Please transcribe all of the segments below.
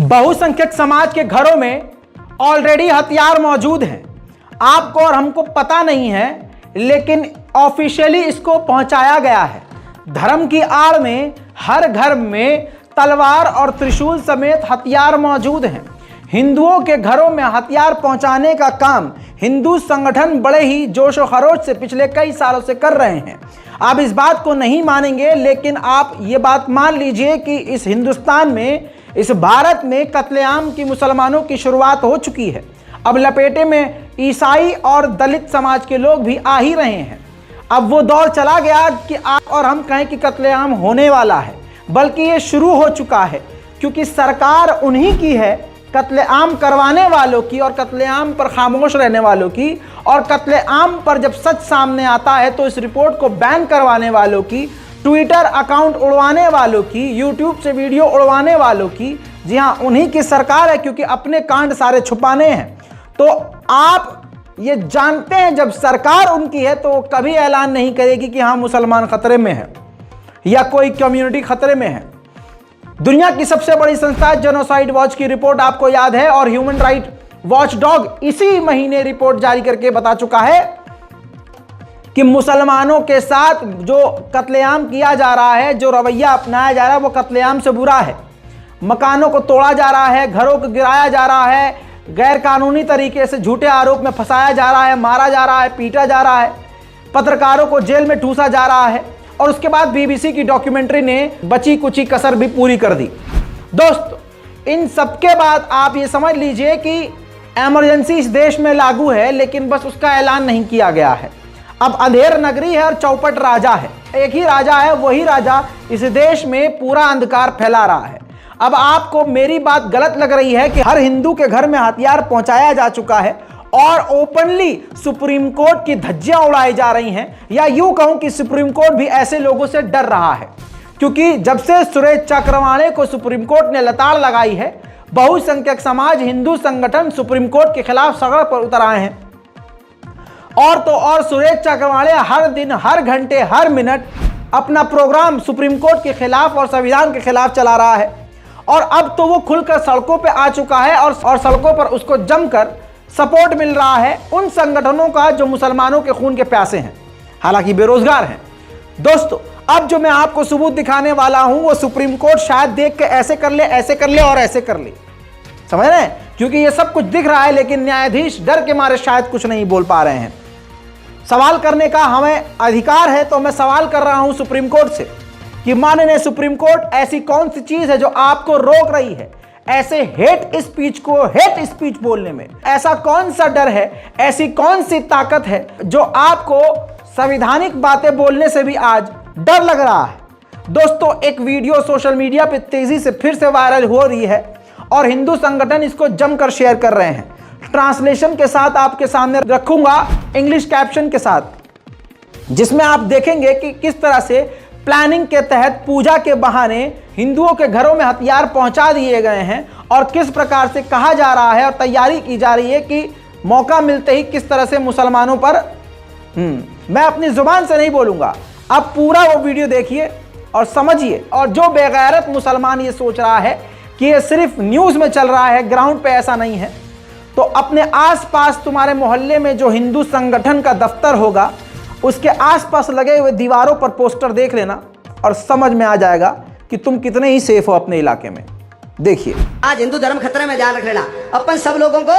बहुसंख्यक समाज के घरों में ऑलरेडी हथियार मौजूद हैं। आपको और हमको पता नहीं है, लेकिन ऑफिशियली इसको पहुंचाया गया है। धर्म की आड़ में हर घर में तलवार और त्रिशूल समेत हथियार मौजूद हैं। हिंदुओं के घरों में हथियार पहुंचाने का काम हिंदू संगठन बड़े ही जोश और खरोश से पिछले कई सालों से कर रहे हैं। आप इस बात को नहीं मानेंगे, लेकिन आप ये बात मान लीजिए कि इस हिंदुस्तान में, इस भारत में कत्लेआम की मुसलमानों की शुरुआत हो चुकी है। अब लपेटे में ईसाई और दलित समाज के लोग भी आ ही रहे हैं। अब वो दौर चला गया कि आप और हम कहें कि कत्लेआम होने वाला है, बल्कि ये शुरू हो चुका है, क्योंकि सरकार उन्हीं की है, कत्लेआम करवाने वालों की और कत्लेआम पर खामोश रहने वालों की, और कत्लेआम पर जब सच सामने आता है तो इस रिपोर्ट को बैन करवाने वालों की, ट्विटर अकाउंट उड़वाने वालों की, यूट्यूब से वीडियो उड़वाने वालों की। जी हाँ, उन्हीं की सरकार है, क्योंकि अपने कांड सारे छुपाने हैं। तो आप ये जानते हैं, जब सरकार उनकी है तो कभी ऐलान नहीं करेगी कि हाँ मुसलमान खतरे में है या कोई कम्युनिटी खतरे में है। दुनिया की सबसे बड़ी संस्था जेनोसाइड वॉच की रिपोर्ट आपको याद है, और ह्यूमन राइट वॉच डॉग इसी महीने रिपोर्ट जारी करके बता चुका है कि मुसलमानों के साथ जो कत्लेआम किया जा रहा है, जो रवैया अपनाया जा रहा है, वो कत्लेआम से बुरा है। मकानों को तोड़ा जा रहा है, घरों को गिराया जा रहा है, गैर कानूनी तरीके से झूठे आरोप में फंसाया जा रहा है, मारा जा रहा है, पीटा जा रहा है, पत्रकारों को जेल में ठूसा जा रहा है। और उसके बाद बीबीसी की डॉक्यूमेंट्री ने बची कुची कसर भी पूरी कर दी। दोस्तों, इन सबके बाद आप ये समझ लीजिए कि इमरजेंसी इस देश में लागू है, लेकिन बस उसका ऐलान नहीं किया गया है। अब अंधेर नगरी है और चौपट राजा है। एक ही राजा है, वही राजा इस देश में पूरा अंधकार फैला रहा है। अब आपको मेरी बात गलत लग रही है कि हर हिंदू के घर में हथियार पहुंचाया जा चुका है और ओपनली सुप्रीम कोर्ट की धज्जियां उड़ाई जा रही हैं, या यूं कहूं कि सुप्रीम कोर्ट भी ऐसे लोगों से डर रहा है, क्योंकि जब से सुरेश चक्रवाणे को सुप्रीम कोर्ट ने लताड़ लगाई है, बहुसंख्यक समाज, हिंदू संगठन सुप्रीम कोर्ट के खिलाफ सड़क पर उतर आए हैं। और तो और सुरेश चक्रवाणे हर दिन, हर घंटे, हर मिनट अपना प्रोग्राम सुप्रीम कोर्ट के खिलाफ और संविधान के खिलाफ चला रहा है। और अब तो वो खुलकर सड़कों पे आ चुका है और सड़कों पर उसको जमकर सपोर्ट मिल रहा है उन संगठनों का जो मुसलमानों के खून के प्यासे हैं, हालांकि बेरोजगार हैं। दोस्तों, अब जो मैं आपको सबूत दिखाने वाला हूं, वो सुप्रीम कोर्ट शायद देख के ऐसे कर ले, ऐसे कर ले और ऐसे कर ले, समझ रहे हैं? क्योंकि ये सब कुछ दिख रहा है, लेकिन न्यायाधीश डर के मारे शायद कुछ नहीं बोल पा रहे हैं। सवाल करने का हमें अधिकार है, तो मैं सवाल कर रहा हूं सुप्रीम कोर्ट से कि माननीय सुप्रीम कोर्ट, ऐसी कौन सी चीज है जो आपको रोक रही है ऐसे हेट स्पीच बोलने में? ऐसा कौन सा डर है, ऐसी कौन सी ताकत है जो आपको संवैधानिक बातें बोलने से भी आज डर लग रहा है? दोस्तों, एक वीडियो सोशल मीडिया पे तेजी से फिर से वायरल हो रही है और हिंदू संगठन इसको जमकर शेयर कर रहे हैं। ट्रांसलेशन के साथ आपके सामने रखूंगा, इंग्लिश कैप्शन के साथ, जिसमें आप देखेंगे कि किस तरह से प्लानिंग के तहत पूजा के बहाने हिंदुओं के घरों में हथियार पहुंचा दिए गए हैं, और किस प्रकार से कहा जा रहा है और तैयारी की जा रही है कि मौका मिलते ही किस तरह से मुसलमानों पर मैं अपनी जुबान से नहीं बोलूंगा, आप पूरा वो वीडियो देखिए और समझिए। और जो बेगैरत मुसलमान ये सोच रहा है कि ये सिर्फ न्यूज़ में चल रहा है, ग्राउंड पे ऐसा नहीं है, तो अपने आसपास तुम्हारे मोहल्ले में जो हिंदू संगठन का दफ्तर होगा, उसके आसपास लगे हुए दीवारों पर पोस्टर देख लेना और समझ में आ जाएगा कि तुम कितने ही सेफ हो अपने इलाके में। देखिए, आज हिंदू धर्म खतरे में, ध्यान रख लेना। अपन सब लोगों को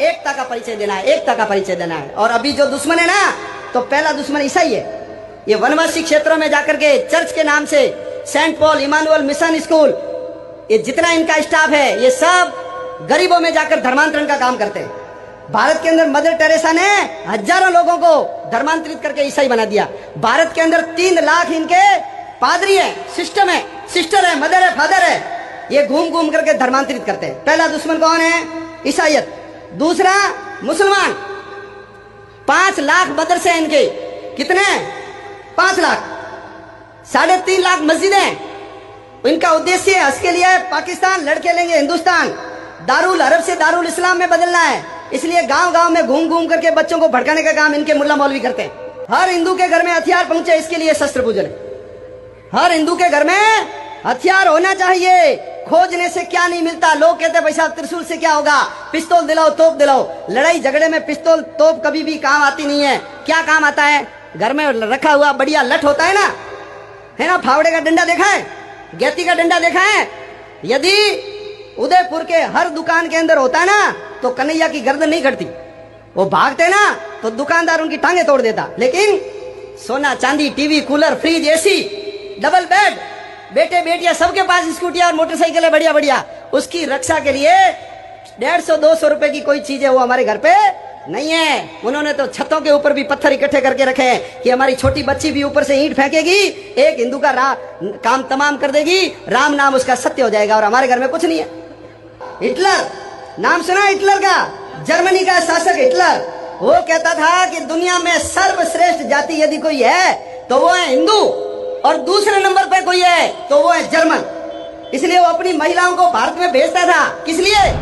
एकता का परिचय देना है, एकता का परिचय देना है। और अभी जो दुश्मन है ना, तो पहला दुश्मन ईसाई है। ये वनवासी क्षेत्रों में जाकर के चर्च के नाम से saint Paul Emmanuel mission school, ये जितना इनका स्टाफ है, ये सब गरीबों में जाकर धर्मांतरण का काम करते हैं। भारत के अंदर मदर टेरेसा ने हजारों लोगों को धर्मांतरित करके ईसाई बना दिया। भारत के अंदर 3 लाख इनके पादरी है, सिस्टम है, सिस्टर है, मदर है, फादर है, ये घूम घूम करके धर्मांतरित करते हैं। पहला दुश्मन कौन है? ईसाइयत। दूसरा मुसलमान। 5 लाख मदरसे हैं इनके। कितने? 5 लाख। 3.5 लाख मस्जिदें। इनका उद्देश्य हंस के लिए पाकिस्तान, लड़के लेंगे हिंदुस्तान, दारुल अरब से दारुल इस्लाम में बदलना है। इसलिए गांव गांव में घूम घूम करके बच्चों को भड़काने का काम इनके मुल्ला मौलवी करते हैं। हर हिंदू के घर में हथियार पहुंचे, इसके लिए शस्त्र पूजन है। हर हिंदू के घर में हथियार होना चाहिए, खोजने से क्या नहीं मिलता। लोग कहते हैं भाई साहब त्रिशूल से क्या होगा, पिस्तौल दिलाओ, तोप दिलाओ। लड़ाई झगड़े में पिस्तौल तोप कभी भी काम आती नहीं है। क्या काम आता है? घर में रखा हुआ बढ़िया लठ होता है ना, फावड़े का डंडा देखा है, गैती का डंडा देखा है? यदि उदयपुर के हर दुकान के अंदर होता है ना, तो कन्हैया की गर्दन नहीं कटती। वो भागते ना तो दुकानदार उनकी टांगे तोड़ देता। लेकिन सोना चांदी, TV, cooler, fridge, AC, double bed, बेटे बेटियां सबके पास स्कूटियां और मोटरसाइकिल है बढ़िया बढ़िया। उसकी रक्षा के लिए 150-200 रुपए की कोई चीज है वो हमारे घर पे नहीं है। उन्होंने तो छतों के ऊपर भी पत्थर इकट्ठे करके रखे हैं कि हमारी छोटी बच्ची भी ऊपर से ईंट फेंकेगी, एक हिंदू का काम तमाम कर देगी, राम नाम उसका सत्य हो जाएगा। और हमारे घर में कुछ नहीं है। हिटलर, नाम सुना हिटलर का? जर्मनी का शासक हिटलर, वो कहता था कि दुनिया में सर्वश्रेष्ठ जाति यदि कोई है तो वो है हिंदू, और दूसरे नंबर पे कोई है तो वो है जर्मन। इसलिए वो अपनी महिलाओं को भारत में भेजता था। किस लिए?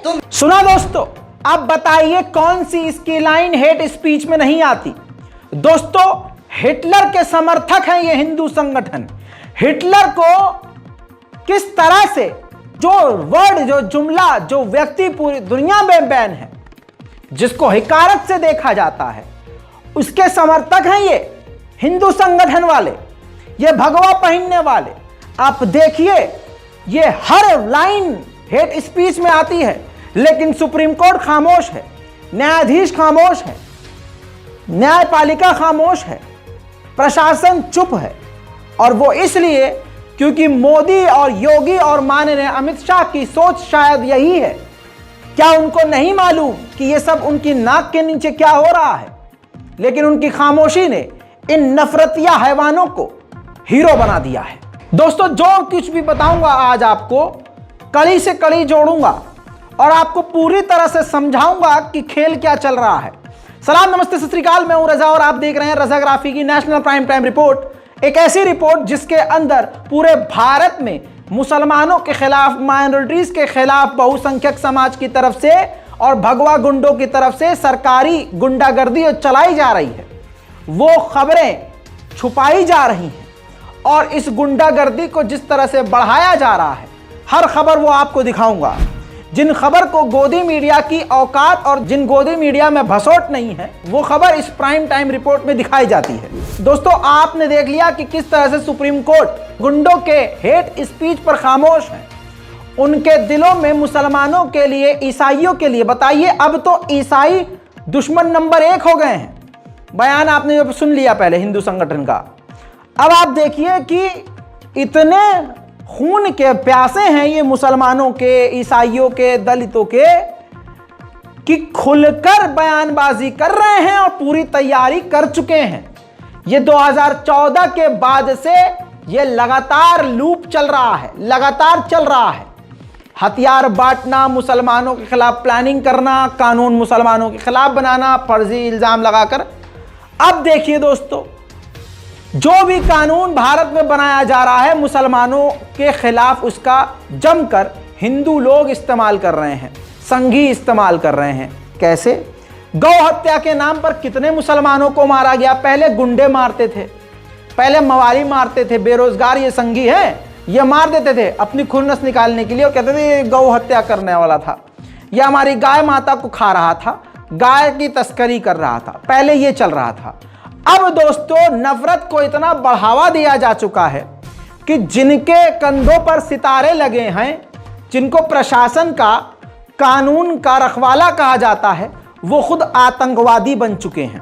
तुम सुना दोस्तों, अब बताइए कौन सी इसकी लाइन हेट स्पीच में नहीं आती? दोस्तों, हिटलर के समर्थक हैं ये हिंदू संगठन। हिटलर को किस तरह से जो वर्ड, जो जुमला, जो व्यक्ति पूरी दुनिया में बैन है, जिसको हिकारत से देखा जाता है, उसके समर्थक हैं ये हिंदू संगठन वाले, ये भगवा पहनने वाले। आप देखिए, ये हर लाइन हेट स्पीच में आती है, लेकिन सुप्रीम कोर्ट खामोश है, न्यायाधीश खामोश है, न्यायपालिका खामोश है, प्रशासन चुप है। और वो इसलिए क्योंकि मोदी और योगी और माननीय अमित शाह की सोच शायद यही है। क्या उनको नहीं मालूम कि ये सब उनकी नाक के नीचे क्या हो रहा है? लेकिन उनकी खामोशी ने इन नफरतिया हैवानों को हीरो बना दिया है। दोस्तों, जो कुछ भी बताऊंगा आज आपको कड़ी से कड़ी जोड़ूंगा और आपको पूरी तरह से समझाऊंगा कि खेल क्या चल रहा है। सलाम, नमस्ते, सत श्री अकाल। मैं हूं रजा और आप देख रहे हैं रजाग्राफी की नेशनल प्राइम टाइम रिपोर्ट। एक ऐसी रिपोर्ट जिसके अंदर पूरे भारत में मुसलमानों के खिलाफ, माइनॉरिटीज के खिलाफ, बहुसंख्यक समाज की तरफ से और भगवा गुंडों की तरफ से सरकारी गुंडागर्दी चलाई जा रही है, वो खबरें छुपाई जा रही हैं और इस गुंडागर्दी को जिस तरह से बढ़ाया जा रहा है, हर खबर वो आपको दिखाऊंगा। जिन खबर को गोदी मीडिया की औकात और जिन गोदी मीडिया में भसोट नहीं है, वो खबर इस प्राइम टाइम रिपोर्ट में दिखाई जाती है। दोस्तों, आपने देख लिया कि किस तरह से सुप्रीम कोर्ट गुंडों के हेट स्पीच पर खामोश है। उनके दिलों में मुसलमानों के लिए, ईसाइयों के लिए, बताइए, अब तो ईसाई दुश्मन नंबर 1 हो गए हैं। बयान आपने जो सुन लिया पहले हिंदू संगठन का। अब आप देखिए कि इतने खून के प्यासे हैं ये मुसलमानों के, ईसाइयों के, दलितों के, कि खुलकर बयानबाजी कर रहे हैं और पूरी तैयारी कर चुके हैं। ये 2014 के बाद से ये लगातार लूप चल रहा है, लगातार चल रहा है। हथियार बांटना, मुसलमानों के खिलाफ प्लानिंग करना, कानून मुसलमानों के खिलाफ बनाना, फर्जी इल्जाम लगाकर। अब देखिए दोस्तों, जो भी कानून भारत में बनाया जा रहा है, मुसलमानों के खिलाफ उसका जमकर हिंदू लोग इस्तेमाल कर रहे हैं, संघी इस्तेमाल कर रहे हैं। कैसे? गौ हत्या के नाम पर कितने मुसलमानों को मारा गया। पहले गुंडे मारते थे, पहले मवाली मारते थे, बेरोजगार ये संघी हैं, ये मार देते थे अपनी खुन्नस निकालने के लिए और कहते थे ये गौ हत्या करने वाला था, या हमारी गाय माता को खा रहा था, गाय की तस्करी कर रहा था। पहले ये चल रहा था। अब दोस्तों, नफरत को इतना बढ़ावा दिया जा चुका है कि जिनके कंधों पर सितारे लगे हैं, जिनको प्रशासन का, कानून का रखवाला कहा जाता है, वो खुद आतंकवादी बन चुके हैं।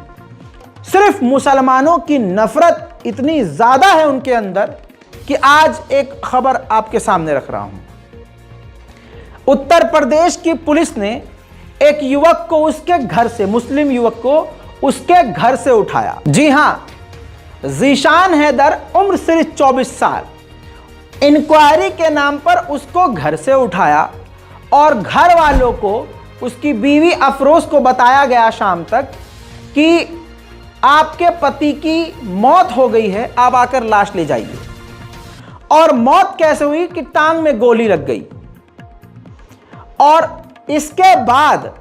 सिर्फ मुसलमानों की नफरत इतनी ज्यादा है उनके अंदर कि आज एक खबर आपके सामने रख रहा हूं। उत्तर प्रदेश की पुलिस ने एक युवक को उसके घर से, मुस्लिम युवक को उसके घर से उठाया। जी हां, जीशान हैदर, उम्र सिर्फ 24 साल। इंक्वायरी के नाम पर उसको घर से उठाया और घर वालों को, उसकी बीवी अफरोज को बताया गया शाम तक कि आपके पति की मौत हो गई है, आप आकर लाश ले जाइए। और मौत कैसे हुई कि टांग में गोली लग गई। और इसके बाद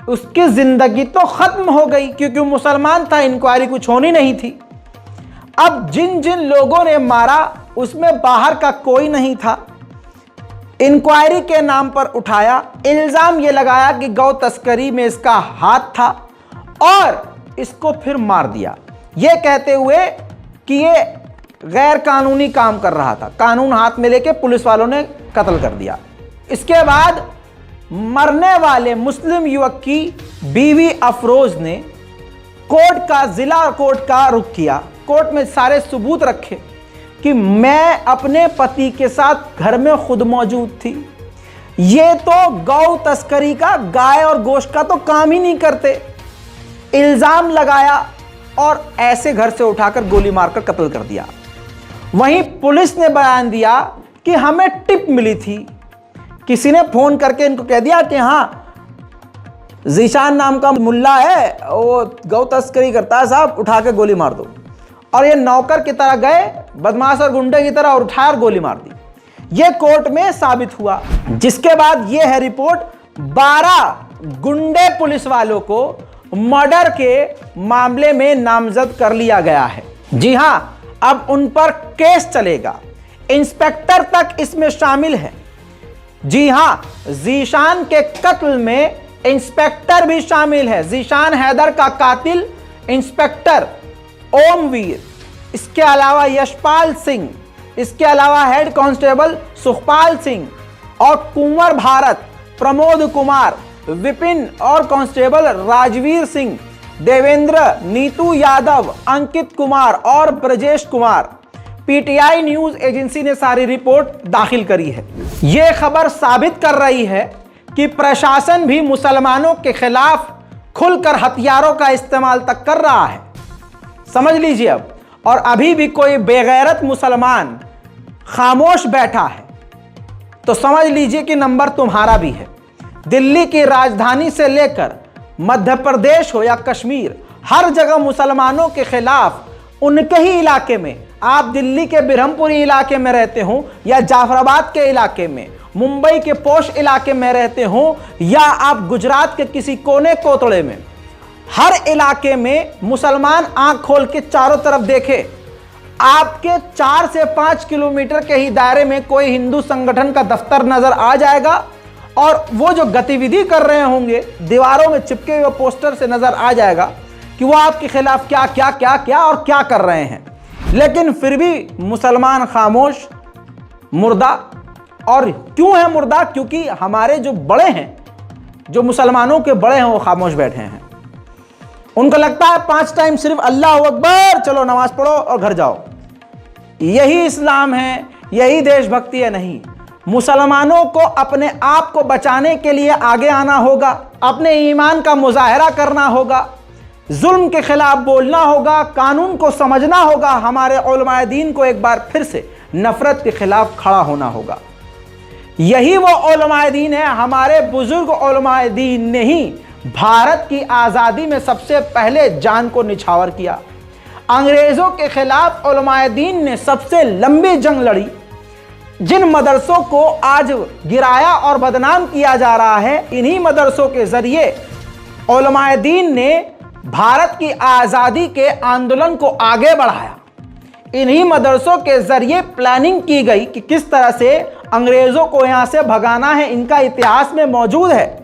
उसकी जिंदगी तो खत्म हो गई, क्योंकि मुसलमान था, इंक्वायरी कुछ होनी नहीं थी। अब जिन जिन लोगों ने मारा उसमें बाहर का कोई नहीं था। इंक्वायरी के नाम पर उठाया, इल्जाम यह लगाया कि गौ तस्करी में इसका हाथ था और इसको फिर मार दिया, यह कहते हुए कि ये गैर कानूनी काम कर रहा था। कानून हाथ में लेके पुलिस वालों ने कत्ल कर दिया। इसके बाद मरने वाले मुस्लिम युवक की बीवी अफरोज ने जिला कोर्ट का रुख किया। कोर्ट में सारे सबूत रखे कि मैं अपने पति के साथ घर में खुद मौजूद थी। ये तो गौ तस्करी का, गाय और गोश्त का तो काम ही नहीं करते। इल्जाम लगाया और ऐसे घर से उठाकर गोली मारकर कत्ल कर दिया। वहीं पुलिस ने बयान दिया कि हमें टिप मिली थी, किसी ने फोन करके इनको कह दिया कि हाँ जीशान नाम का मुल्ला है, वो गौ तस्करी करता है साहब, उठा के गोली मार दो। और ये नौकर की तरह गए, बदमाश और गुंडे की तरह, और उठाकर गोली मार दी। ये कोर्ट में साबित हुआ। जिसके बाद ये है रिपोर्ट, 12 गुंडे पुलिस वालों को मर्डर के मामले में नामजद कर लिया गया है। जी हां, अब उन पर केस चलेगा। इंस्पेक्टर तक इसमें शामिल है। जी हां, जीशान के कत्ल में इंस्पेक्टर भी शामिल है। जीशान हैदर का कातिल इंस्पेक्टर ओमवीर, इसके अलावा यशपाल सिंह, इसके अलावा हेड कांस्टेबल सुखपाल सिंह और कुंवर भारत, प्रमोद कुमार, विपिन और कांस्टेबल राजवीर सिंह, देवेंद्र, नीतू यादव, अंकित कुमार और Brajesh Kumar. PTI news agency ने सारी रिपोर्ट दाखिल करी है। यह खबर साबित कर रही है कि प्रशासन भी मुसलमानों के खिलाफ खुलकर हथियारों का इस्तेमाल तक कर रहा है। समझ लीजिए अब। और अभी भी कोई बेगैरत मुसलमान खामोश बैठा है तो समझ लीजिए कि नंबर तुम्हारा भी है। दिल्ली की राजधानी से लेकर मध्य प्रदेश हो या कश्मीर, हर जगह मुसलमानों के खिलाफ उनके ही इलाके में, आप दिल्ली के बिरहमपुरी इलाके में रहते हो या जाफराबाद के इलाके में, मुंबई के पोश इलाके में रहते हो या आप गुजरात के किसी कोने कोतड़े में, हर इलाके में मुसलमान आंख खोल के चारों तरफ देखे, आपके 4 से 5 किलोमीटर के ही दायरे में कोई हिंदू संगठन का दफ्तर नजर आ जाएगा और वो जो गतिविधि कर रहे होंगे दीवारों में चिपके हुए पोस्टर से नजर आ जाएगा कि वो आपके खिलाफ क्या क्या क्या क्या और क्या कर रहे हैं। लेकिन फिर भी मुसलमान खामोश, मुर्दा। और क्यों है मुर्दा? क्योंकि हमारे जो बड़े हैं, जो मुसलमानों के बड़े हैं, वो खामोश बैठे हैं। उनको लगता है 5 टाइम सिर्फ अल्लाह अकबर, चलो नमाज पढ़ो और घर जाओ। यही इस्लाम है, यही देशभक्ति है? नहीं। मुसलमानों को अपने आप को बचाने के लिए आगे आना होगा, अपने ईमान का मुजाहरा करना होगा, जुल्म के खिलाफ बोलना होगा, कानून को समझना होगा। हमारे उलमाए दीन को एक बार फिर से नफरत के खिलाफ खड़ा होना होगा। यही वो उलमाए दीन है। हमारे बुजुर्ग उलमाए दीन ने ही भारत की आज़ादी में सबसे पहले जान को निछावर किया। अंग्रेज़ों के खिलाफ उलमाए दीन ने सबसे लंबी जंग लड़ी। जिन मदरसों को आज गिराया और बदनाम किया जा रहा है, इन्हीं मदरसों के ज़रिए उलमाए दीन ने भारत की आज़ादी के आंदोलन को आगे बढ़ाया। इन्हीं मदरसों के ज़रिए प्लानिंग की गई कि किस तरह से अंग्रेज़ों को यहाँ से भगाना है। इनका इतिहास में मौजूद है।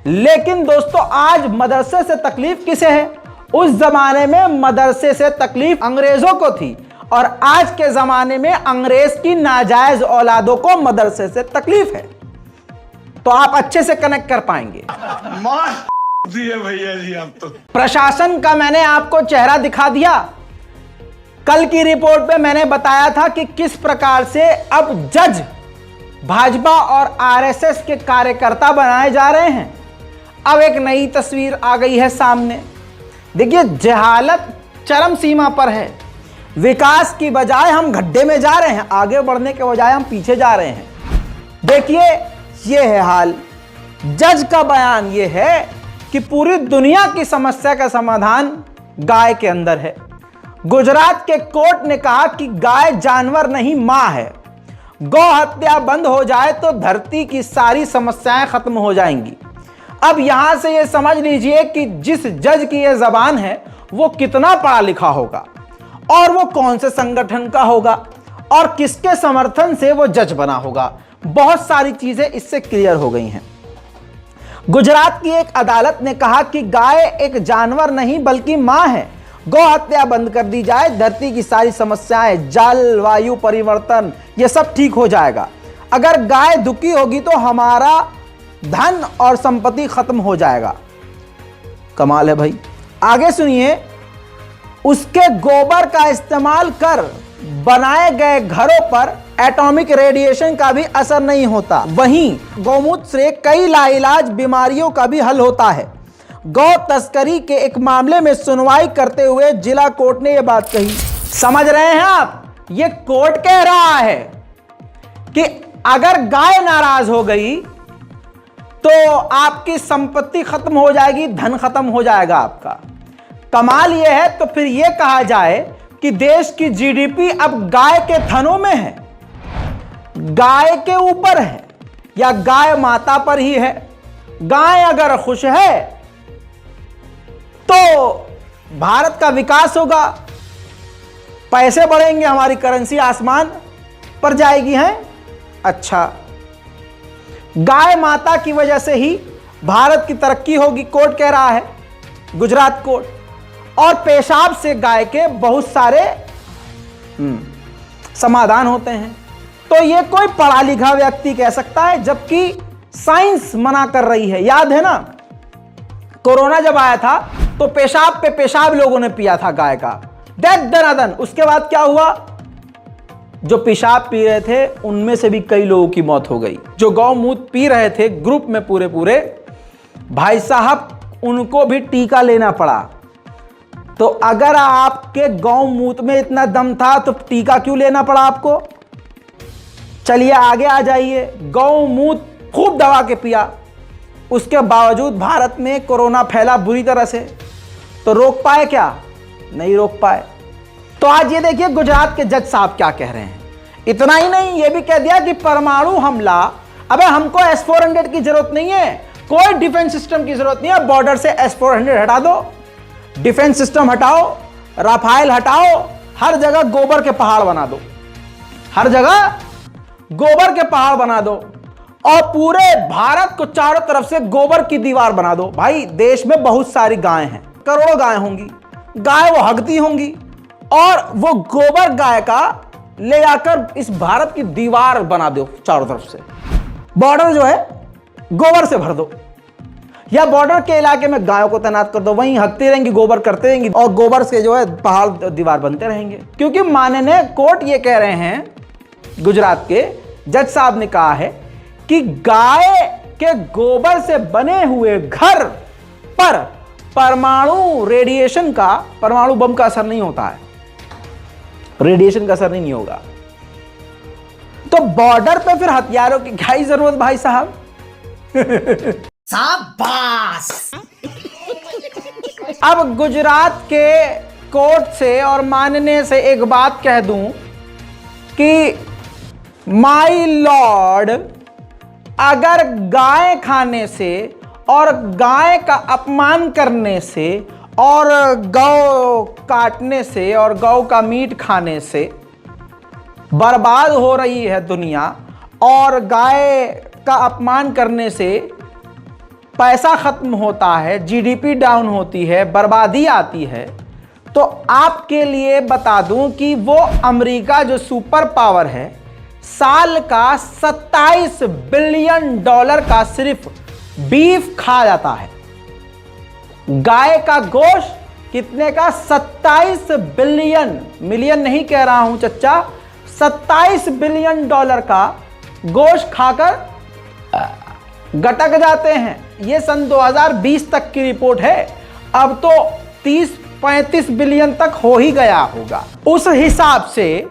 लेकिन दोस्तों, आज मदरसे से तकलीफ किसे है? उस ज़माने में मदरसे से तकलीफ अंग्रेज़ों को थी और आज के ज़माने में अंग्रेज़ की नाजायज़ औलादों को मदरसे से तकलीफ है। तो आप अच्छे से कनेक्ट कर पाएंगे। भैया जी, आप तो प्रशासन का मैंने आपको चेहरा दिखा दिया। कल की रिपोर्ट में मैंने बताया था कि किस प्रकार से अब जज भाजपा और आरएसएस के कार्यकर्ता बनाए जा रहे हैं। अब एक नई तस्वीर आ गई है सामने। देखिए, जहालत चरम सीमा पर है। विकास की बजाय हम गड्ढे में जा रहे हैं, आगे बढ़ने के बजाय हम पीछे जा रहे हैं। देखिए, ये है हाल। जज का बयान ये है कि पूरी दुनिया की समस्या का समाधान गाय के अंदर है। गुजरात के कोर्ट ने कहा कि गाय जानवर नहीं, मां है। गौ हत्या बंद हो जाए तो धरती की सारी समस्याएं खत्म हो जाएंगी। अब यहां से ये समझ लीजिए कि जिस जज की ये जबान है वो कितना पढ़ा लिखा होगा और वो कौन से संगठन का होगा और किसके समर्थन से वो जज बना होगा। बहुत सारी चीजें इससे क्लियर हो गई हैं। गुजरात की एक अदालत ने कहा कि गाय एक जानवर नहीं बल्कि मां है। गौ हत्या बंद कर दी जाए, धरती की सारी समस्याएं, जलवायु परिवर्तन, ये सब ठीक हो जाएगा। अगर गाय दुखी होगी तो हमारा धन और संपत्ति खत्म हो जाएगा। कमाल है भाई। आगे सुनिए, उसके गोबर का इस्तेमाल कर बनाए गए घरों पर एटॉमिक रेडिएशन का भी असर नहीं होता। वहीं गौमूत्र से कई लाइलाज बीमारियों का भी हल होता है। गौ तस्करी के एक मामले में सुनवाई करते हुए जिला कोर्ट ने यह बात कही। समझ रहे हैं आप, यह कोर्ट कह रहा है कि अगर गाय नाराज हो गई तो आपकी संपत्ति खत्म हो जाएगी, धन खत्म हो जाएगा आपका। कमाल यह है तो फिर यह कहा जाए कि देश की जीडीपी अब गाय के थनों में है, गाय के ऊपर है, या गाय माता पर ही है। गाय अगर खुश है तो भारत का विकास होगा, पैसे बढ़ेंगे, हमारी करेंसी आसमान पर जाएगी। है अच्छा, गाय माता की वजह से ही भारत की तरक्की होगी, कोर्ट कह रहा है, गुजरात कोर्ट। और पेशाब से गाय के बहुत सारे समाधान होते हैं। तो ये कोई पढ़ा लिखा व्यक्ति कह सकता है, जबकि साइंस मना कर रही है। याद है ना, कोरोना जब आया था तो पेशाब पे पेशाब लोगों ने पिया था गाय का, दैट दनादन। उसके बाद क्या हुआ, जो पेशाब पी रहे थे उनमें से भी कई लोगों की मौत हो गई। जो गौमूत्र पी रहे थे ग्रुप में पूरे भाई साहब, उनको भी टीका लेना पड़ा। तो अगर आपके गौमूत्र में इतना दम था तो टीका क्यों लेना पड़ा आपको। चलिए आगे आ जाइए। गौमूत्र खूब दबा के पिया, उसके बावजूद भारत में कोरोना फैला बुरी तरह से। तो रोक पाए क्या, नहीं रोक पाए। तो आज ये देखिए गुजरात के जज साहब क्या कह रहे हैं। इतना ही नहीं, ये भी कह दिया कि परमाणु हमला, अबे हमको S-400 की जरूरत नहीं है, कोई डिफेंस सिस्टम की जरूरत नहीं है। बॉर्डर से S-400 हटा दो, डिफेंस सिस्टम हटाओ, राफेल हटाओ, हर जगह गोबर के पहाड़ बना दो, हर जगह गोबर के पहाड़ बना दो, और पूरे भारत को चारों तरफ से गोबर की दीवार बना दो। भाई देश में बहुत सारी गाय हैं, करोड़ों गाय होंगी, गाय वो हगती होंगी, और वो गोबर गाय का ले जाकर इस भारत की दीवार बना दो चारों तरफ से। बॉर्डर जो है गोबर से भर दो, या बॉर्डर के इलाके में गायों को तैनात कर दो, वहीं हगती रहेंगी, गोबर करते रहेंगी, और गोबर से जो है पहाड़ दीवार बनते रहेंगे। क्योंकि माननीय कोर्ट ये कह रहे हैं, गुजरात के जज साहब ने कहा है कि गाय के गोबर से बने हुए घर पर परमाणु रेडिएशन का, परमाणु बम का असर नहीं होता है, रेडिएशन का असर नहीं होगा। तो बॉर्डर पे फिर हथियारों की क्या ही जरूरत भाई साहब। शाबाश। अब गुजरात के कोर्ट से और मानने से एक बात कह दूं कि माय लॉर्ड, अगर गाय खाने से और गाय का अपमान करने से और गौ काटने से और गौ का मीट खाने से बर्बाद हो रही है दुनिया, और गाय का अपमान करने से पैसा खत्म होता है, जीडीपी डाउन होती है, बर्बादी आती है, तो आपके लिए बता दूं कि वो अमेरिका जो सुपर पावर है, साल का $27 बिलियन का सिर्फ बीफ खा जाता है। गाय का गोश्त कितने का, 27 बिलियन, मिलियन नहीं कह रहा हूं चच्चा, $27 बिलियन का गोश्त खाकर गटक जाते हैं। यह सन 2020 तक की रिपोर्ट है, अब तो 30-35 बिलियन तक हो ही गया होगा। उस हिसाब से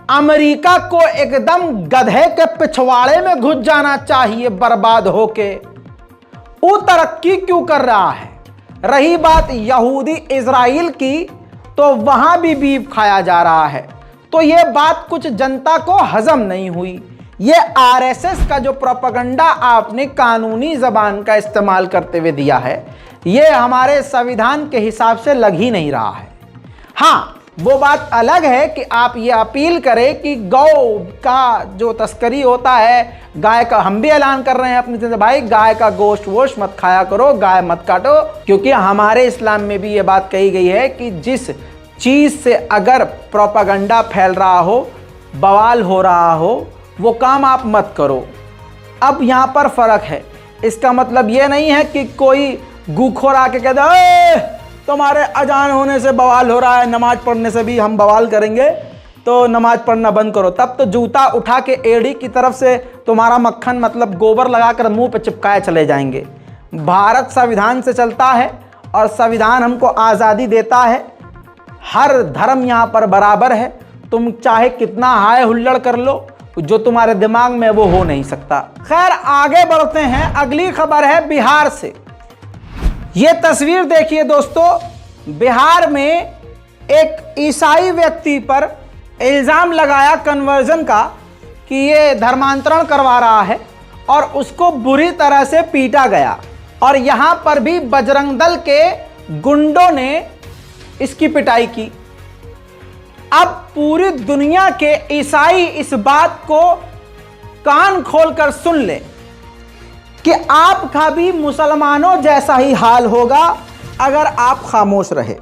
अमेरिका को एकदम गधे के पिछवाड़े में घुस जाना चाहिए बर्बाद होके। वो तरक्की क्यों कर रहा है। रही बात यहूदी इजराइल की, तो वहां भी बीफ खाया जा रहा है। तो यह बात कुछ जनता को हजम नहीं हुई। ये आरएसएस का जो प्रोपेगेंडा आपने कानूनी जबान का इस्तेमाल करते हुए दिया है, ये हमारे संविधान के हिसाब से लग ही नहीं रहा है। हाँ, वो बात अलग है कि आप ये अपील करें कि गौ का जो तस्करी होता है, गाय का, हम भी ऐलान कर रहे हैं अपने से, भाई गाय का गोश्त वोश्त मत खाया करो, गाय मत काटो, क्योंकि हमारे इस्लाम में भी ये बात कही गई है कि जिस चीज़ से अगर प्रोपागंडा फैल रहा हो, बवाल हो रहा हो, वो काम आप मत करो। अब यहाँ पर फ़र्क है, इसका मतलब ये नहीं है कि कोई गूखोर आके कहता है तुम्हारे अजान होने से बवाल हो रहा है, नमाज पढ़ने से भी हम बवाल करेंगे, तो नमाज पढ़ना बंद करो। तब तो जूता उठा के एड़ी की तरफ से तुम्हारा मक्खन मतलब गोबर लगाकर मुंह पे चिपकाए चले जाएंगे। भारत संविधान से चलता है और संविधान हमको आज़ादी देता है, हर धर्म यहाँ पर बराबर है। तुम चाहे कितना हाय हुल्लड़ कर लो, जो तुम्हारे दिमाग में वो हो नहीं सकता। खैर आगे बढ़ते हैं, अगली खबर है बिहार से। ये तस्वीर देखिए दोस्तों, बिहार में एक ईसाई व्यक्ति पर इल्ज़ाम लगाया कन्वर्जन का कि ये धर्मांतरण करवा रहा है और उसको बुरी तरह से पीटा गया। और यहाँ पर भी बजरंग दल के गुंडों ने इसकी पिटाई की। अब पूरी दुनिया के ईसाई इस बात को कान खोलकर सुन ले कि आपका भी मुसलमानों जैसा ही हाल होगा अगर आप खामोश रहे।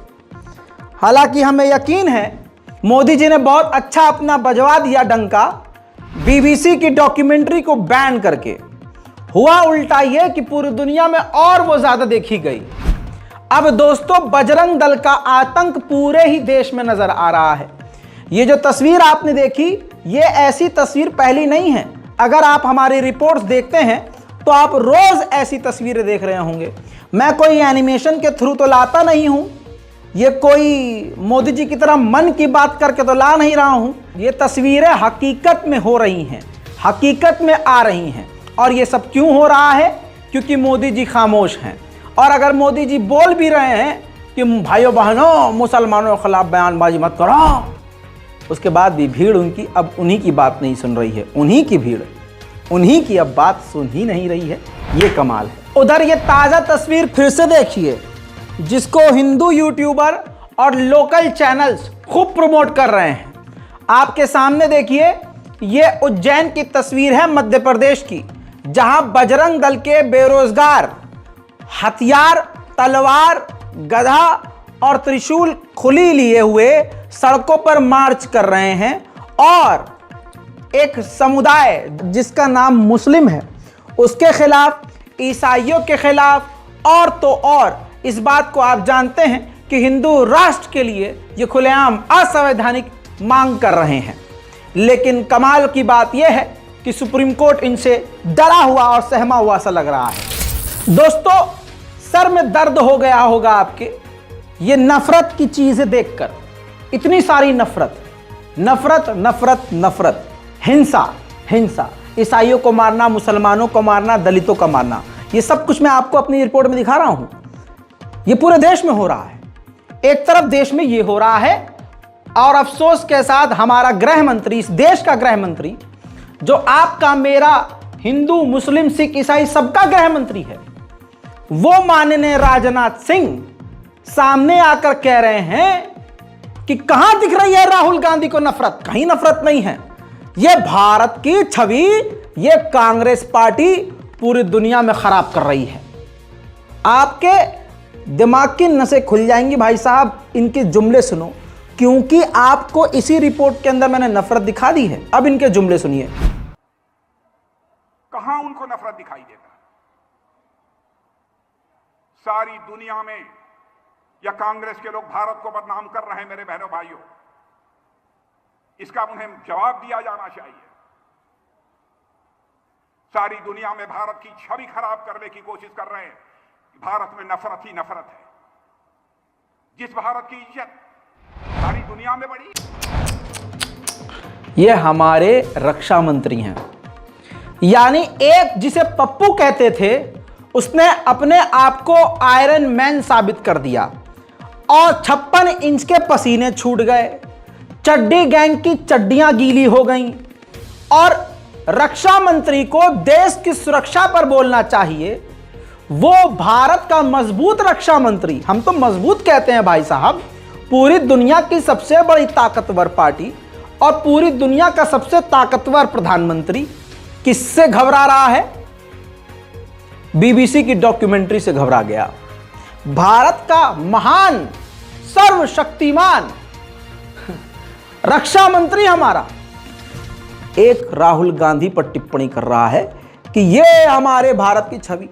हालांकि हमें यकीन है मोदी जी ने बहुत अच्छा अपना बजवा दिया डंका बीबीसी की डॉक्यूमेंट्री को बैन करके। हुआ उल्टा ये कि पूरी दुनिया में और वो ज़्यादा देखी गई। अब दोस्तों बजरंग दल का आतंक पूरे ही देश में नज़र आ रहा है। ये जो तस्वीर आपने देखी, ये ऐसी तस्वीर पहली नहीं है। अगर आप हमारी रिपोर्ट्स देखते हैं तो आप रोज़ ऐसी तस्वीरें देख रहे होंगे। मैं कोई एनिमेशन के थ्रू तो लाता नहीं हूँ, ये कोई मोदी जी की तरह मन की बात करके तो ला नहीं रहा हूँ। ये तस्वीरें हकीकत में हो रही हैं, हकीकत में आ रही हैं। और ये सब क्यों हो रहा है? क्योंकि मोदी जी खामोश हैं। और अगर मोदी जी बोल भी रहे हैं कि भाइयों बहनों मुसलमानों के खिलाफ बयानबाजी मत करो, उसके बाद भी भीड़ उनकी अब उन्हीं की बात नहीं सुन रही है। उन्हीं की भीड़ उन्हीं की अब बात सुन ही नहीं रही है। ये कमाल है। उधर ये ताज़ा तस्वीर फिर से देखिए, जिसको हिंदू यूट्यूबर और लोकल चैनल्स खूब प्रमोट कर रहे हैं। आपके सामने देखिए, ये उज्जैन की तस्वीर है मध्य प्रदेश की, जहां बजरंग दल के बेरोजगार हथियार, तलवार, गधा और त्रिशूल खुली लिए हुए सड़कों पर मार्च कर रहे हैं। और एक समुदाय जिसका नाम मुस्लिम है, उसके खिलाफ, ईसाइयों के खिलाफ और तो और इस बात को आप जानते हैं कि हिंदू राष्ट्र के लिए ये खुलेआम असंवैधानिक मांग कर रहे हैं। लेकिन कमाल की बात यह है कि सुप्रीम कोर्ट इनसे डरा हुआ और सहमा हुआ सा लग रहा है। दोस्तों सर में दर्द हो गया होगा आपके ये नफरत की चीजें देखकर। इतनी सारी नफरत, नफरत, नफरत, नफरत, हिंसा, हिंसा, ईसाइयों को मारना, मुसलमानों को मारना, दलितों का मारना, ये सब कुछ मैं आपको अपनी रिपोर्ट में दिखा रहा हूं। ये पूरे देश में हो रहा है। एक तरफ देश में ये हो रहा है और अफसोस के साथ हमारा गृह मंत्री, इस देश का गृह मंत्री, जो आपका मेरा हिंदू, मुस्लिम, सिख, ईसाई सबका गृह मंत्री है, वो माननीय राजनाथ सिंह सामने आकर कह रहे हैं कि कहां दिख रही है राहुल गांधी को नफरत? कहीं नफरत नहीं है। यह भारत की छवि, यह कांग्रेस पार्टी पूरी दुनिया में खराब कर रही है। आपके दिमाग की नसें खुल जाएंगी भाई साहब, इनके जुमले सुनो, क्योंकि आपको इसी रिपोर्ट के अंदर मैंने नफरत दिखा दी है। अब इनके जुमले सुनिए। कहां उनको नफरत दिखाई देता? सारी दुनिया में या कांग्रेस के लोग भारत को बदनाम कर रहे हैं मेरे बहनों भाइयों, इसका उन्हें जवाब दिया जाना चाहिए। सारी दुनिया में भारत की छवि खराब करने की कोशिश कर रहे हैं। भारत में नफरत ही नफरत है। जिस भारत की इज्जत सारी दुनिया में बढ़ी। ये हमारे रक्षा मंत्री हैं, यानी एक जिसे पप्पू कहते थे उसने अपने आप को आयरन मैन साबित कर दिया और 56 इंच के पसीने छूट गए, चड्डी गैंग की चड्डियां गीली हो गईं। और रक्षा मंत्री को देश की सुरक्षा पर बोलना चाहिए। वो भारत का मजबूत रक्षा मंत्री, हम तो मजबूत कहते हैं भाई साहब, पूरी दुनिया की सबसे बड़ी ताकतवर पार्टी और पूरी दुनिया का सबसे ताकतवर प्रधानमंत्री किससे घबरा रहा है? बीबीसी की डॉक्यूमेंट्री से घबरा गया। भारत का महान सर्वशक्तिमान रक्षा मंत्री हमारा एक राहुल गांधी पर टिप्पणी कर रहा है कि ये हमारे भारत की छवि।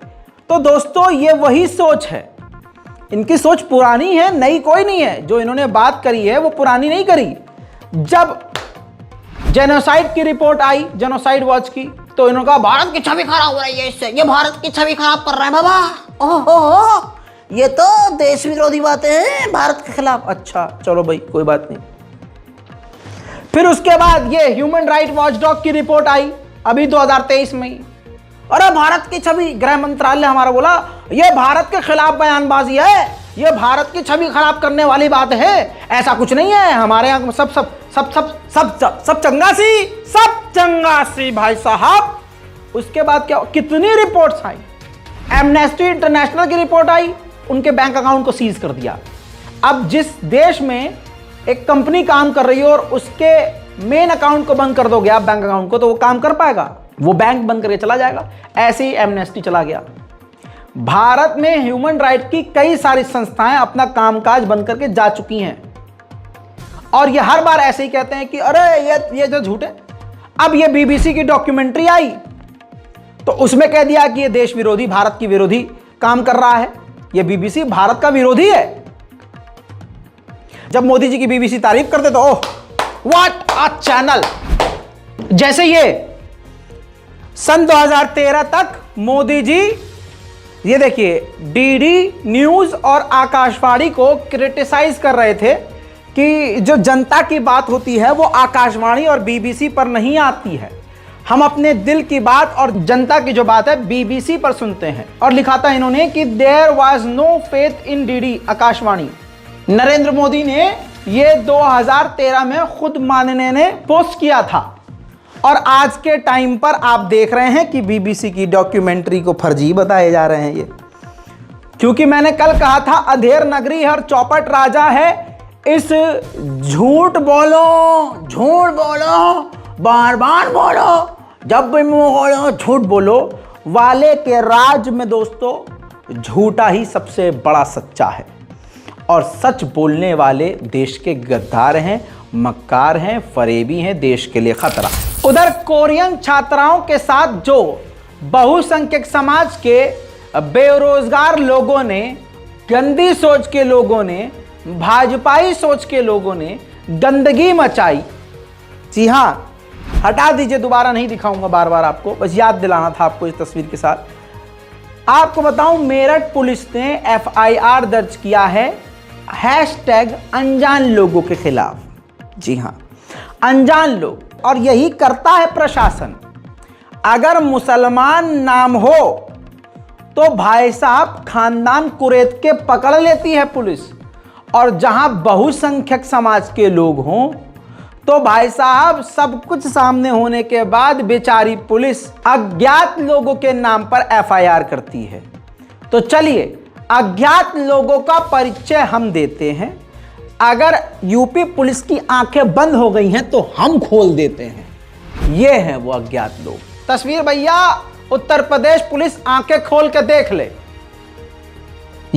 तो दोस्तों, ये वही सोच है। इनकी सोच पुरानी है, नई कोई नहीं है। जो इन्होंने बात करी है वो पुरानी नहीं करी। जब जेनोसाइड की रिपोर्ट आई, जेनोसाइड वॉच की, तो इन्होंने कहा भारत की छवि खराब हो रही है इससे, ये भारत की छवि खराब कर रहा है बाबा। ओहो, ये तो देश विरोधी बातें हैं भारत के खिलाफ। अच्छा चलो भाई, कोई बात नहीं। फिर उसके बाद ये ह्यूमन राइट वॉचडॉग की रिपोर्ट आई अभी 2023 में ही। अरे भारत की छवि, गृह मंत्रालय हमारा बोला ये भारत के खिलाफ बयानबाजी है, ये भारत की छवि खराब करने वाली बात है, ऐसा कुछ नहीं है हमारे यहाँ। सब सब सब सब सब सब चंगासी, सब चंगासी भाई साहब। उसके बाद क्या, कितनी रिपोर्ट्स आई? एमनेस्टी इंटरनेशनल की रिपोर्ट आई, उनके बैंक अकाउंट को सीज कर दिया। अब जिस देश में एक कंपनी काम कर रही है और उसके मेन अकाउंट को बंद कर दोगे आप, बैंक अकाउंट को, तो वो काम कर पाएगा? वो बैंक बंद करके चला जाएगा। ऐसे ही एमनेस्टी चला गया। भारत में ह्यूमन राइट की कई सारी संस्थाएं अपना कामकाज बंद करके जा चुकी हैं और ये हर बार ऐसे ही कहते हैं कि अरे ये जो झूठ है। अब ये बीबीसी की डॉक्यूमेंट्री आई तो उसमें कह दिया कि ये देश विरोधी, भारत की विरोधी काम कर रहा है। ये बीबीसी भारत का विरोधी है। जब मोदी जी की बीबीसी तारीफ करते तो ओह व्हाट अ चैनल। जैसे ये सन 2013 तक मोदी जी, ये देखिए, डीडी न्यूज और आकाशवाणी को क्रिटिसाइज कर रहे थे कि जो जनता की बात होती है वो आकाशवाणी और बीबीसी पर नहीं आती है। हम अपने दिल की बात और जनता की जो बात है बीबीसी पर सुनते हैं। और लिखा था इन्होंने कि there was no faith in DD, Akashvani. Narendra Modi ने ये 2013 में खुद मानने ने पोस्ट किया था और आज के टाइम पर आप देख रहे हैं कि बीबीसी की डॉक्यूमेंट्री को फर्जी बताए जा रहे हैं ये। क्योंकि मैंने कल कहा था अधेर नगरी हर चौपट राजा है, इस झूठ बोलो बार बार बोलो, जब भी मुंह खोलो झूठ बोलो वाले के राज में दोस्तों झूठा ही सबसे बड़ा सच्चा है। और सच बोलने वाले देश के गद्दार हैं, मक्कार हैं, फरेबी हैं, देश के लिए खतरा। उधर कोरियन छात्राओं के साथ जो बहुसंख्यक समाज के बेरोजगार लोगों ने, गंदी सोच के लोगों ने, भाजपाई सोच के लोगों ने गंदगी मचाई। जी हां, हटा दीजिए, दोबारा नहीं दिखाऊंगा बार बार आपको, बस याद दिलाना था आपको इस तस्वीर के साथ। आपको बताऊं, मेरठ पुलिस ने FIR दर्ज किया है #अनजान लोगों के खिलाफ। जी हां, अनजान लोग। और यही करता है प्रशासन। अगर मुसलमान नाम हो तो भाई साहब खानदान कुरेद के पकड़ लेती है पुलिस, और जहां बहुसंख्यक समाज के लोग हों तो भाई साहब सब कुछ सामने होने के बाद बेचारी पुलिस अज्ञात लोगों के नाम पर FIR करती है। तो चलिए अज्ञात लोगों का परिचय हम देते हैं। अगर यूपी पुलिस की आंखें बंद हो गई हैं तो हम खोल देते हैं। ये हैं वो अज्ञात लोग। तस्वीर भैया, उत्तर प्रदेश पुलिस आंखें खोल के देख ले।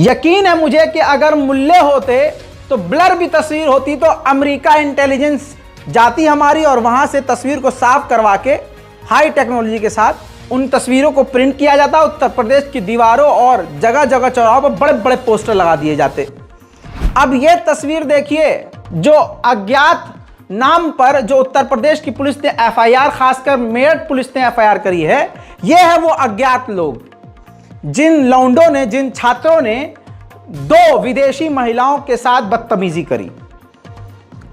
यकीन है मुझे कि अगर मुल्ले होते तो ब्लर भी तस्वीर होती तो अमेरिका इंटेलिजेंस जाती हमारी और वहां से तस्वीर को साफ करवा के हाई टेक्नोलॉजी के साथ उन तस्वीरों को प्रिंट किया जाता। उत्तर प्रदेश की दीवारों और जगह जगह चौराहों पर बड़े बड़े पोस्टर लगा दिए जाते। अब ये तस्वीर देखिए, जो अज्ञात नाम पर जो उत्तर प्रदेश की पुलिस ने FIR, खासकर मेरठ पुलिस ने FIR करी है, ये है वो अज्ञात लोग जिन लौंडों ने, जिन छात्रों ने 2 विदेशी महिलाओं के साथ बदतमीजी करी।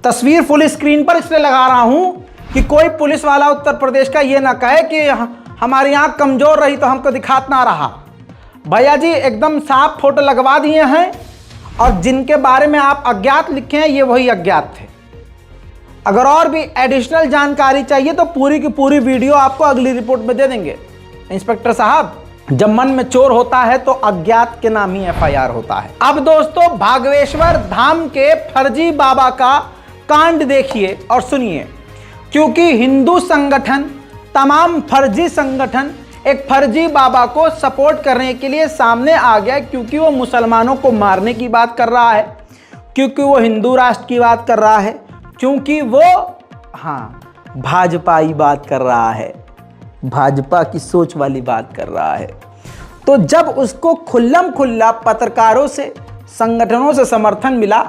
तस्वीर फुल स्क्रीन पर इसलिए लगा रहा हूं कि कोई पुलिस वाला उत्तर प्रदेश का ये ना कहे कि हमारी आंख कमजोर रही तो हमको दिखात ना रहा। भैया जी एकदम साफ फोटो लगवा दिए हैं और जिनके बारे में आप अज्ञात लिखे हैं ये वही अज्ञात थे। अगर और भी एडिशनल जानकारी चाहिए तो पूरी की पूरी वीडियो आपको अगली रिपोर्ट में दे देंगे। इंस्पेक्टर साहब जब मन में चोर होता है तो अज्ञात के नाम ही FIR होता है। अब दोस्तों बागेश्वर धाम के फर्जी बाबा का कांड देखिए और सुनिए, क्योंकि हिंदू संगठन, तमाम फर्जी संगठन एक फर्जी बाबा को सपोर्ट करने के लिए सामने आ गया, क्योंकि वो मुसलमानों को मारने की बात कर रहा है, क्योंकि वो हिंदू राष्ट्र की बात कर रहा है, क्योंकि वो भाजपाई बात कर रहा है, भाजपा की सोच वाली बात कर रहा है। तो जब उसको खुल्लम खुल्ला पत्रकारों से, संगठनों से समर्थन मिला,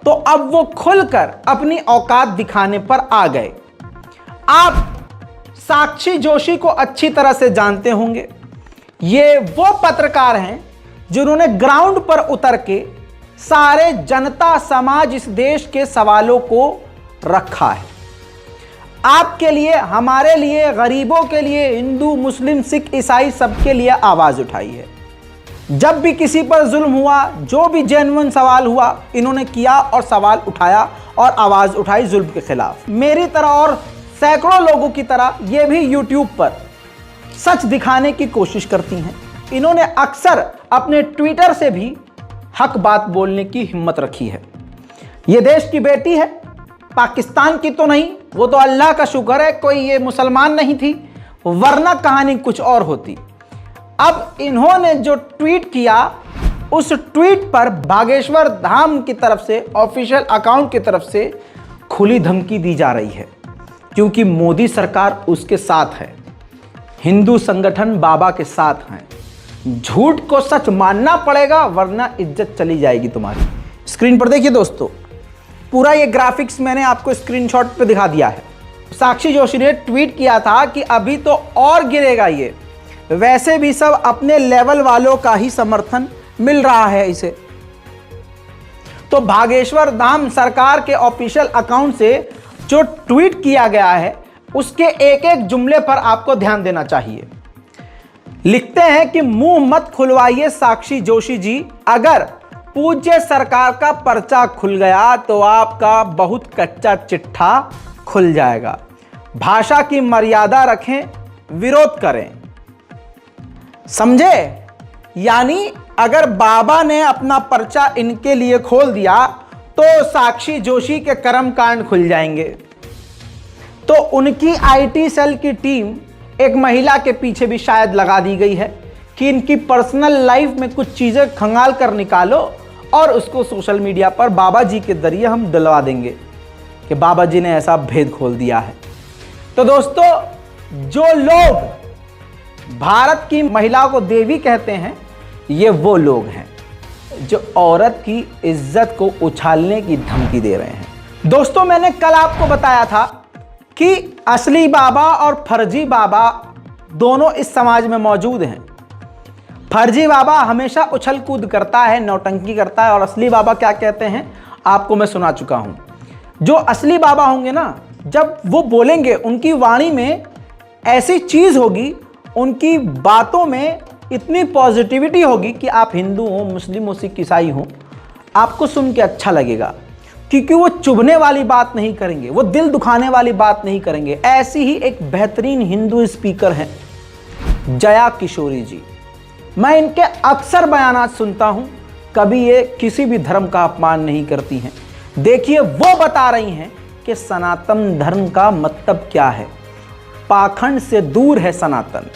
तो अब वो खुलकर अपनी औकात दिखाने पर आ गए। आप साक्षी जोशी को अच्छी तरह से जानते होंगे। ये वो पत्रकार हैं जिन्होंने ग्राउंड पर उतर के सारे जनता समाज, इस देश के सवालों को रखा है। आपके लिए, हमारे लिए, गरीबों के लिए, हिंदू, मुस्लिम, सिख, ईसाई सबके लिए आवाज उठाई है। जब भी किसी पर जुल्म हुआ, जो भी जेन्युइन सवाल हुआ, इन्होंने किया और सवाल उठाया और आवाज उठाई जुल्म के खिलाफ। मेरी तरह और सैकड़ों लोगों की तरह ये भी यूट्यूब पर सच दिखाने की कोशिश करती हैं। इन्होंने अक्सर अपने ट्विटर से भी हक बात बोलने की हिम्मत रखी है। ये देश की बेटी है, पाकिस्तान की तो नहीं, वो तो अल्लाह का शुक्र है कोई ये मुसलमान नहीं थी, वरना कहानी कुछ और होती। अब इन्होंने जो ट्वीट किया, उस ट्वीट पर बागेश्वर धाम की तरफ से, ऑफिशियल अकाउंट की तरफ से खुली धमकी दी जा रही है, क्योंकि मोदी सरकार उसके साथ है, हिंदू संगठन बाबा के साथ हैं। झूठ को सच मानना पड़ेगा, वरना इज्जत चली जाएगी तुम्हारी। स्क्रीन पर देखिए दोस्तों, पूरा ये ग्राफिक्स मैंने आपको स्क्रीनशॉट पे दिखा दिया है। साक्षी जोशी ने ट्वीट किया था कि अभी तो और गिरेगा ये, वैसे भी सब अपने लेवल वालों का ही समर्थन मिल रहा है इसे। तो बागेश्वर धाम सरकार के ऑफिशियल अकाउंट से जो ट्वीट किया गया है, उसके एक एक जुमले पर आपको ध्यान देना चाहिए। लिखते हैं कि मुंह मत खुलवाइए साक्षी जोशी जी, अगर पूज्य सरकार का पर्चा खुल गया तो आपका बहुत कच्चा चिट्ठा खुल जाएगा। भाषा की मर्यादा रखें, विरोध करें। समझे? यानी अगर बाबा ने अपना पर्चा इनके लिए खोल दिया तो साक्षी जोशी के कर्मकांड खुल जाएंगे। तो उनकी IT सेल की टीम, एक महिला के पीछे भी शायद लगा दी गई है कि इनकी पर्सनल लाइफ में कुछ चीजें खंगाल कर निकालो और उसको सोशल मीडिया पर बाबा जी के जरिए हम डलवा देंगे कि बाबा जी ने ऐसा भेद खोल दिया है। तो दोस्तों, जो लोग भारत की महिला को देवी कहते हैं, ये वो लोग हैं जो औरत की इज्जत को उछालने की धमकी दे रहे हैं। दोस्तों, मैंने कल आपको बताया था कि असली बाबा और फर्जी बाबा दोनों इस समाज में मौजूद हैं। फर्जी बाबा हमेशा उछल कूद करता है, नौटंकी करता है, और असली बाबा क्या कहते हैं आपको मैं सुना चुका हूं। जो असली बाबा होंगे ना, जब वो बोलेंगे, उनकी वाणी में ऐसी चीज होगी, उनकी बातों में इतनी पॉजिटिविटी होगी कि आप हिंदू हो, मुस्लिम हो, सिख, ईसाई हो, आपको सुन के अच्छा लगेगा, क्योंकि वो चुभने वाली बात नहीं करेंगे, वो दिल दुखाने वाली बात नहीं करेंगे। ऐसी ही एक बेहतरीन हिंदू स्पीकर हैं जया किशोरी जी। मैं इनके अक्सर बयानात सुनता हूं, कभी ये किसी भी धर्म का अपमान नहीं करती हैं। देखिए, वो बता रही हैं कि सनातन धर्म का मतलब क्या है, पाखंड से दूर है सनातन।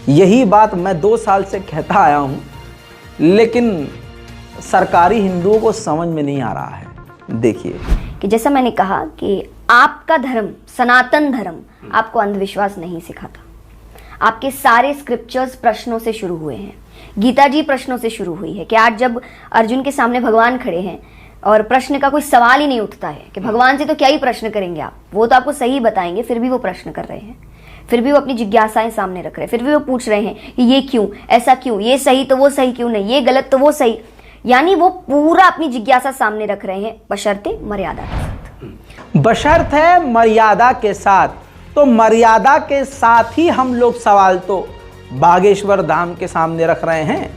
यही बात मैं 2 साल से कहता आया हूं, लेकिन सरकारी हिंदुओं को समझ में नहीं आ रहा है। देखिए कि जैसा मैंने कहा कि आपका धर्म, सनातन धर्म, आपको अंधविश्वास नहीं सिखाता। आपके सारे स्क्रिप्चर्स प्रश्नों से शुरू हुए हैं। गीता जी प्रश्नों से शुरू हुई है कि आज जब अर्जुन के सामने भगवान खड़े हैं और प्रश्न का कोई सवाल ही नहीं उठता है कि भगवान से तो क्या ही प्रश्न करेंगे आप, वो तो आपको सही बताएंगे, फिर भी वो प्रश्न कर रहे हैं, फिर भी वो अपनी जिज्ञासाएं सामने रख रहे हैं, फिर भी वो पूछ रहे हैं कि ये क्यों, ऐसा क्यों, ये सही तो वो सही क्यों नहीं, ये गलत तो वो सही। यानी वो पूरा अपनी जिज्ञासा सामने रख रहे हैं, बशर्ते मर्यादा के साथ। बशर्ते मर्यादा के साथ। तो मर्यादा के साथ ही हम लोग सवाल तो बागेश्वर धाम के सामने रख रहे हैं,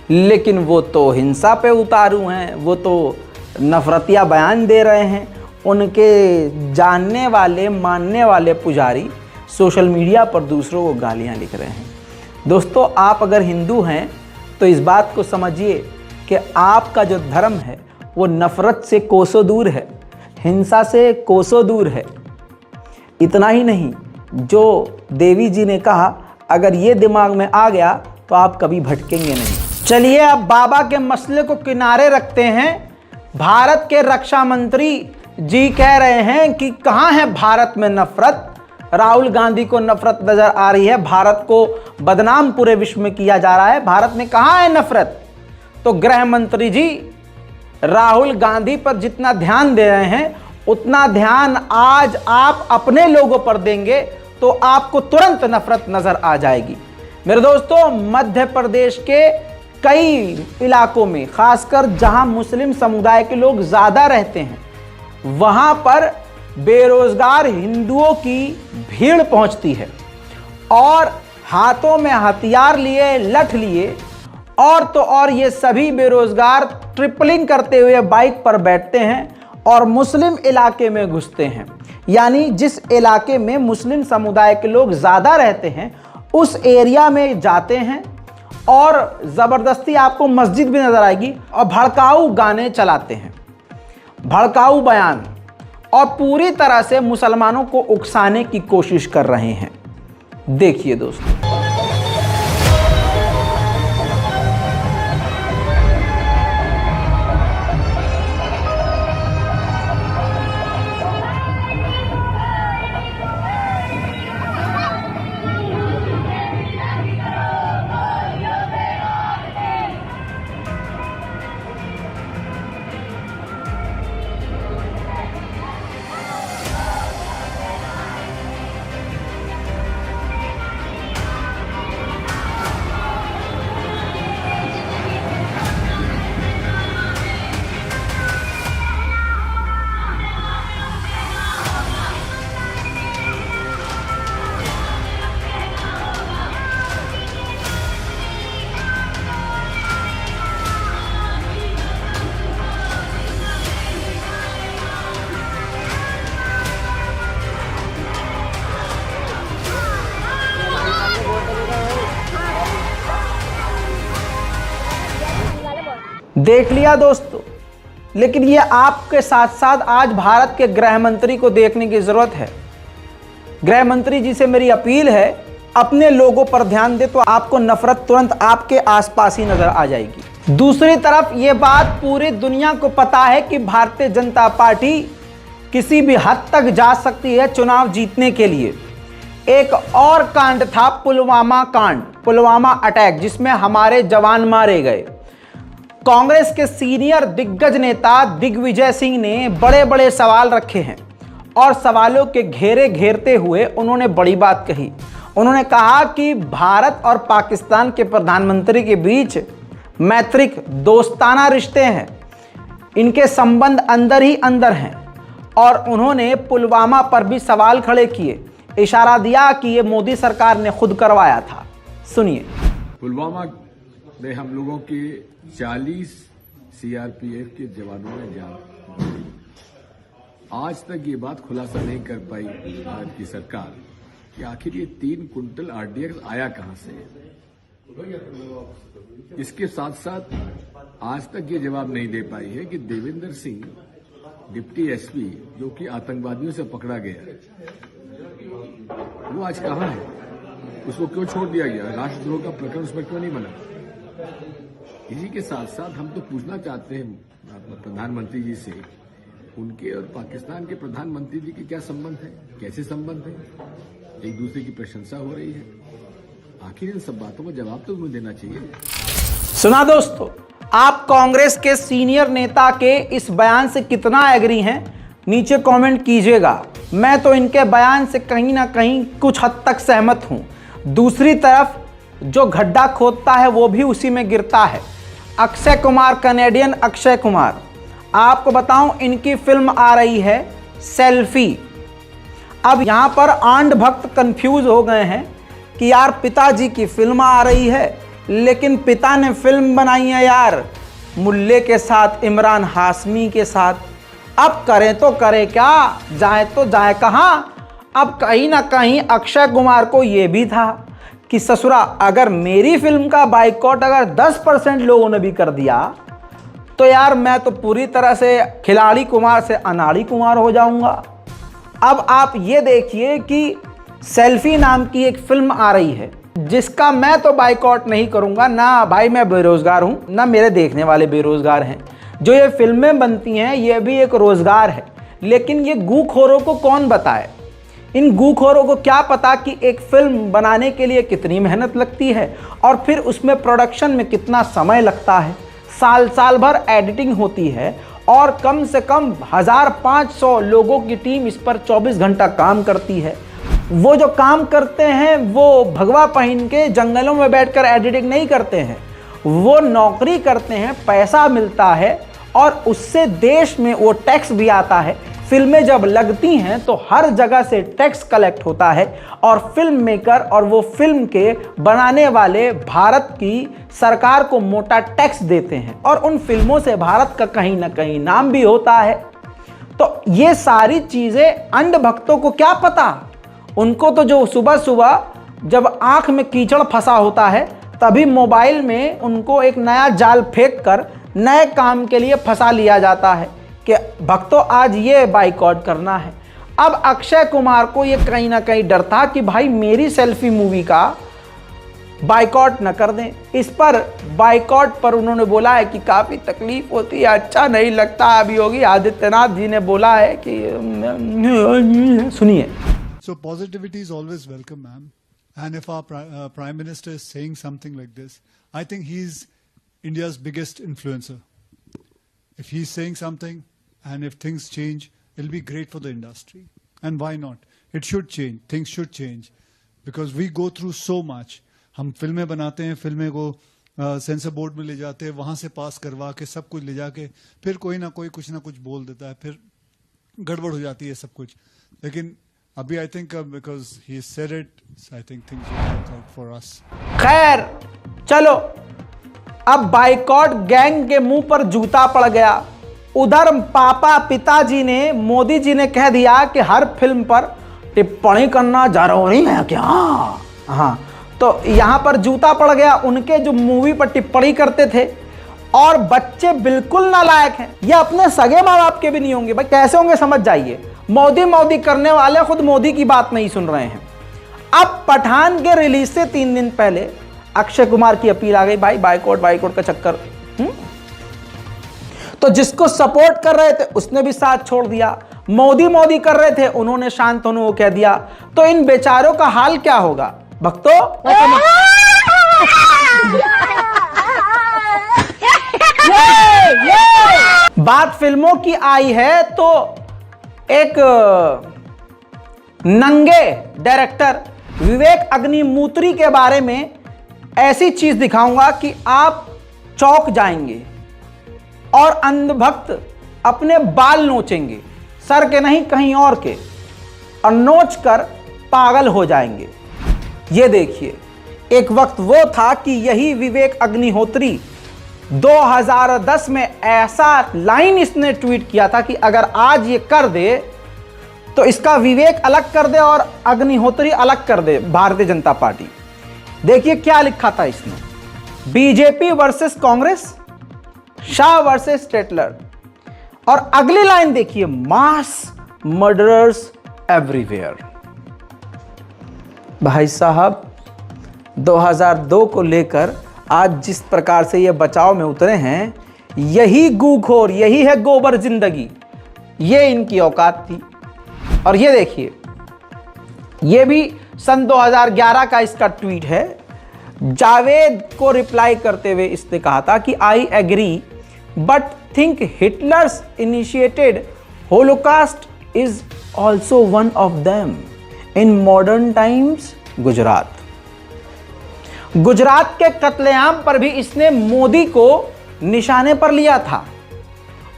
लेकिन वो तो हिंसा पे उतारू हैं, वो तो नफरतिया बयान दे रहे हैं। उनके जानने वाले, मानने वाले पुजारी सोशल मीडिया पर दूसरों को गालियां लिख रहे हैं। दोस्तों, आप अगर हिंदू हैं तो इस बात को समझिए कि आपका जो धर्म है वो नफरत से कोसों दूर है, हिंसा से कोसों दूर है। इतना ही नहीं, जो देवी जी ने कहा, अगर ये दिमाग में आ गया तो आप कभी भटकेंगे नहीं। चलिए अब बाबा के मसले को किनारे रखते हैं। भारत के रक्षा मंत्री जी कह रहे हैं कि कहाँ है भारत में नफरत। राहुल गांधी को नफरत नजर आ रही है, भारत को बदनाम पूरे विश्व में किया जा रहा है। भारत में कहाँ है नफरत? तो गृह मंत्री जी राहुल गांधी पर जितना ध्यान दे रहे हैं उतना ध्यान आज आप अपने लोगों पर देंगे तो आपको तुरंत नफरत नजर आ जाएगी। मेरे दोस्तों, मध्य प्रदेश के कई इलाकों में, खासकर जहां मुस्लिम समुदाय के लोग ज्यादा रहते हैं, वहां पर बेरोजगार हिंदुओं की भीड़ पहुंचती है और हाथों में हथियार लिए, लठ लिए, और तो और ये सभी बेरोजगार ट्रिपलिंग करते हुए बाइक पर बैठते हैं और मुस्लिम इलाके में घुसते हैं। यानी जिस इलाके में मुस्लिम समुदाय के लोग ज़्यादा रहते हैं उस एरिया में जाते हैं और ज़बरदस्ती आपको मस्जिद भी नज़र आएगी और भड़काऊ गाने चलाते हैं, भड़काऊ बयान, और पूरी तरह से मुसलमानों को उकसाने की कोशिश कर रहे हैं। देखिए दोस्तों, देख लिया दोस्तों। लेकिन ये आपके साथ साथ आज भारत के गृह मंत्री को देखने की जरूरत है। गृह मंत्री जी से मेरी अपील है, अपने लोगों पर ध्यान दे तो आपको नफरत तुरंत आपके आसपास ही नजर आ जाएगी। दूसरी तरफ ये बात पूरी दुनिया को पता है कि भारतीय जनता पार्टी किसी भी हद तक जा सकती है चुनाव जीतने के लिए। एक और कांड था पुलवामा कांड, पुलवामा अटैक, जिसमें हमारे जवान मारे गए। कांग्रेस के सीनियर दिग्गज नेता दिग्विजय सिंह ने बड़े बड़े सवाल रखे हैं और सवालों के घेरे घेरते हुए उन्होंने बड़ी बात कही। उन्होंने कहा कि भारत और पाकिस्तान के प्रधानमंत्री के बीच मैत्रिक दोस्ताना रिश्ते हैं, इनके संबंध अंदर ही अंदर हैं, और उन्होंने पुलवामा पर भी सवाल खड़े किए, इशारा दिया कि ये मोदी सरकार ने खुद करवाया था। सुनिए। पुलवामा में हम लोगों के 40 सीआरपीएफ के जवानों ने जान, आज तक ये बात खुलासा नहीं कर पाई भारत की सरकार कि आखिर ये 3 कुंटल आरडीएक्स आया कहां से। इसके साथ साथ आज तक ये जवाब नहीं दे पाई है कि देवेंद्र सिंह डिप्टी एसपी, जो कि आतंकवादियों से पकड़ा गया, वो आज कहां है, उसको क्यों छोड़ दिया गया, राष्ट्रद्रोह का प्रकरण उस पर क्यों नहीं बना। इसी के साथ साथ हम तो पूछना चाहते हैं प्रधानमंत्री जी से, उनके और पाकिस्तान के प्रधानमंत्री जी के क्या संबंध है, कैसे संबंध है, एक दूसरे की प्रशंसा हो रही है, आखिर इन सब बातों का जवाब तो उन्हें देना चाहिए। सुना दोस्तों, आप कांग्रेस के सीनियर नेता के इस बयान से कितना एग्री हैं, नीचे कमेंट कीजिएगा। मैं तो इनके बयान से कहीं ना कहीं कुछ हद तक सहमत हूं। दूसरी तरफ जो गड्ढा खोदता है वो भी उसी में गिरता है। अक्षय कुमार, कनेडियन अक्षय कुमार, आपको बताऊं इनकी फिल्म आ रही है सेल्फी। अब यहां पर आंध भक्त कंफ्यूज हो गए हैं कि यार पिताजी की फिल्म आ रही है, लेकिन पिता ने फिल्म बनाई है यार मुल्ले के साथ, इमरान हाशमी के साथ। अब करें तो करें क्या, जाए तो जाए कहां। अब कहीं ना कहीं अक्षय कुमार को यह भी था कि ससुरा अगर मेरी फिल्म का बाइकॉट अगर 10% लोगों ने भी कर दिया तो यार मैं तो पूरी तरह से खिलाड़ी कुमार से अनाड़ी कुमार हो जाऊंगा। अब आप ये देखिए कि सेल्फी नाम की एक फिल्म आ रही है जिसका मैं तो बाइकॉट नहीं करूंगा, ना भाई मैं बेरोजगार हूं ना मेरे देखने वाले बेरोजगार हैं। जो ये फिल्में बनती हैं ये भी एक रोजगार है, लेकिन ये गूखोरों को कौन बताए? इन गूखोरों को क्या पता कि एक फिल्म बनाने के लिए कितनी मेहनत लगती है और फिर उसमें प्रोडक्शन में कितना समय लगता है। साल भर एडिटिंग होती है और कम से कम 1500 लोगों की टीम इस पर 24 घंटा काम करती है। वो जो काम करते हैं वो भगवा पहन के जंगलों में बैठकर एडिटिंग नहीं करते हैं, वो नौकरी करते हैं, पैसा मिलता है और उससे देश में वो टैक्स भी आता है। फिल्में जब लगती हैं तो हर जगह से टैक्स कलेक्ट होता है और फिल्म मेकर और वो फिल्म के बनाने वाले भारत की सरकार को मोटा टैक्स देते हैं और उन फिल्मों से भारत का कहीं ना कहीं नाम भी होता है। तो ये सारी चीज़ें अंधभक्तों को क्या पता? उनको तो जो सुबह सुबह जब आंख में कीचड़ फंसा होता है तभी मोबाइल में उनको एक नया जाल फेंक कर नए काम के लिए फंसा लिया जाता है कि भक्तों आज ये बाइकॉट करना है। अब अक्षय कुमार को ये कहीं ना कहीं डर था कि भाई मेरी सेल्फी मूवी का बाइकॉट न कर दें। इस पर बाइकॉट पर उन्होंने बोला है कि काफ़ी तकलीफ होती है, अच्छा नहीं लगता। अभी योगी आदित्यनाथ जी ने बोला है कि सुनिए। So positivity is always welcome, ma'am. And if our Prime Minister is saying something like this, I think he's India's biggest influencer. If he's saying something and if things change, it'll be great for the industry. And why not? It should change. Things should change. Because we go through so much. हम फिल्में बनाते हैं, फिल्में को sensor board में ले जाते हैं, वहाँ से पास करवा के सब कुछ ले जाके फिर कोई ना कोई कुछ ना कुछ बोल देता है, फिर गड़बड़ हो जाती है सब कुछ। लेकिन अभी I think because he said it, I think things will work out for us. खैर चलो, अब बाइकॉट गैंग के मुंह पर जूता पड़ गया। उधर पिताजी ने, मोदी जी ने कह दिया कि हर फिल्म पर टिप्पणी करना जरूरी है क्या? हाँ, तो यहां पर जूता पड़ गया उनके जो मूवी पर टिप्पणी करते थे। और बच्चे बिल्कुल नालायक हैं, ये अपने सगे माँ बाप के भी नहीं होंगे। भाई कैसे होंगे समझ जाइए। मोदी करने वाले खुद मोदी की बात नहीं सुन रहे हैं। अब पठान के रिलीज से 3 दिन पहले अक्षय कुमार की अपील आ गई, भाई बाइकॉट का चक्कर। तो जिसको सपोर्ट कर रहे थे उसने भी साथ छोड़ दिया, मोदी कर रहे थे उन्होंने शांत होने को कह दिया। तो इन बेचारों का हाल क्या होगा भक्तों? बात फिल्मों की आई है तो एक नंगे डायरेक्टर विवेक अग्निहोत्री के बारे में ऐसी चीज दिखाऊंगा कि आप चौंक जाएंगे और अंधभक्त अपने बाल नोचेंगे, सर के नहीं कहीं और के, और नोच कर पागल हो जाएंगे। ये देखिए, एक वक्त वो था कि यही विवेक अग्निहोत्री 2010 में ऐसा लाइन इसने ट्वीट किया था कि अगर आज ये कर दे तो इसका विवेक अलग कर दे और अग्निहोत्री अलग कर दे भारतीय जनता पार्टी। देखिए क्या लिखा था इसने, BJP versus Congress, Shah versus स्टेटलर। और अगली लाइन देखिए, मास मर्डरर्स एवरीवेयर। भाई साहब 2002 को लेकर आज जिस प्रकार से ये बचाव में उतरे हैं, यही गूखोर, यही है गोबर जिंदगी, ये इनकी औकात थी। और ये देखिए, ये भी सन 2011 का इसका ट्वीट है। जावेद को रिप्लाई करते हुए इसने कहा था कि I agree but think Hitler's initiated holocaust is also one of them in modern times. Gujarat के कत्लेआम पर भी इसने मोदी को निशाने पर लिया था।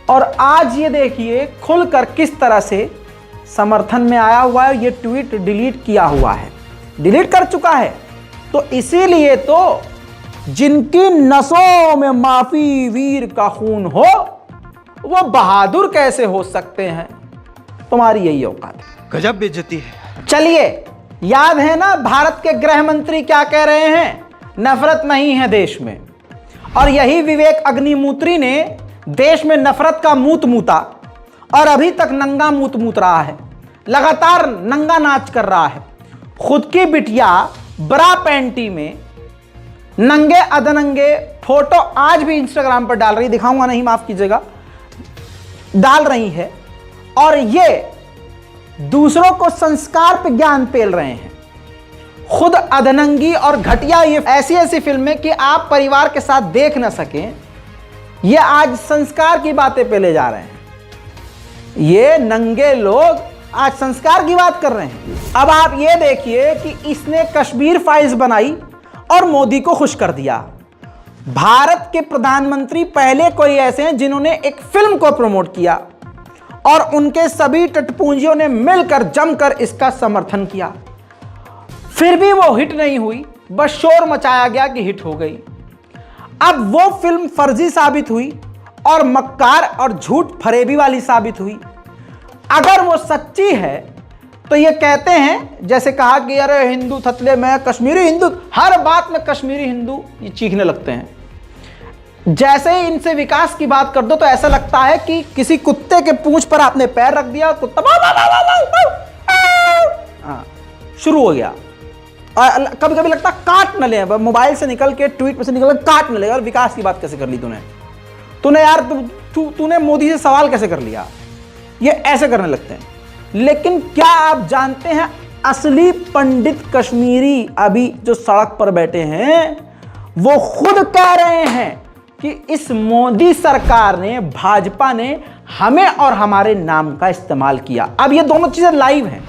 और आज ये देखिए खुलकर किस तरह से समर्थन में आया हुआ है। ये ट्वीट डिलीट किया हुआ है, डिलीट कर चुका है। तो इसीलिए तो जिनकी नसों में माफी वीर का खून हो वो बहादुर कैसे हो सकते हैं? तुम्हारी यही औकात है। गजब बेइज्जती है। चलिए याद है ना भारत के गृह मंत्री क्या कह रहे हैं? नफरत नहीं है देश में। और यही विवेक अग्निहोत्री ने देश में नफरत का मूत मूता और अभी तक नंगा मूत मूत रहा है, लगातार नंगा नाच कर रहा है। खुद की बिटिया ब्रा पैंटी में नंगे अधनंगे फोटो आज भी इंस्टाग्राम पर डाल रही, दिखाऊंगा नहीं माफ कीजिएगा, डाल रही है। और ये दूसरों को संस्कार पे ज्ञान पेल रहे हैं। खुद अधनंगी और घटिया ये ऐसी ऐसी फिल्में कि आप परिवार के साथ देख ना सकें, ये आज संस्कार की बातें पे ले जा रहे हैं। ये नंगे लोग आज संस्कार की बात कर रहे हैं। अब आप ये देखिए कि इसने कश्मीर फाइल्स बनाई और मोदी को खुश कर दिया। भारत के प्रधानमंत्री पहले कोई ऐसे हैं जिन्होंने एक फिल्म को प्रमोट किया और उनके सभी टटपूंजियों ने मिलकर जमकर इसका समर्थन किया। फिर भी वो हिट नहीं हुई, बस शोर मचाया गया कि हिट हो गई। अब वो फिल्म फर्जी साबित हुई और मक्कार और झूठ फरेबी वाली साबित हुई। अगर वो सच्ची है तो ये कहते हैं, जैसे कहा कि अरे हिंदू थतले में कश्मीरी हिंदू, हर बात में कश्मीरी हिंदू, ये चीखने लगते हैं। जैसे ही इनसे विकास की बात कर दो तो ऐसा लगता है कि किसी कुत्ते के पूंछ पर आपने पैर रख दिया, कुत्ता शुरू हो गया। और कभी कभी लगता काट न ले, मोबाइल से निकल के ट्वीट में से निकल काट न ले। और विकास की बात कैसे कर ली तूने यार, तूने मोदी से सवाल कैसे कर लिया? ये ऐसे करने लगते हैं। लेकिन क्या आप जानते हैं असली पंडित कश्मीरी अभी जो सड़क पर बैठे हैं वो खुद कह रहे हैं कि इस मोदी सरकार ने, भाजपा ने हमें और हमारे नाम का इस्तेमाल किया। अब ये दोनों चीजें लाइव हैं।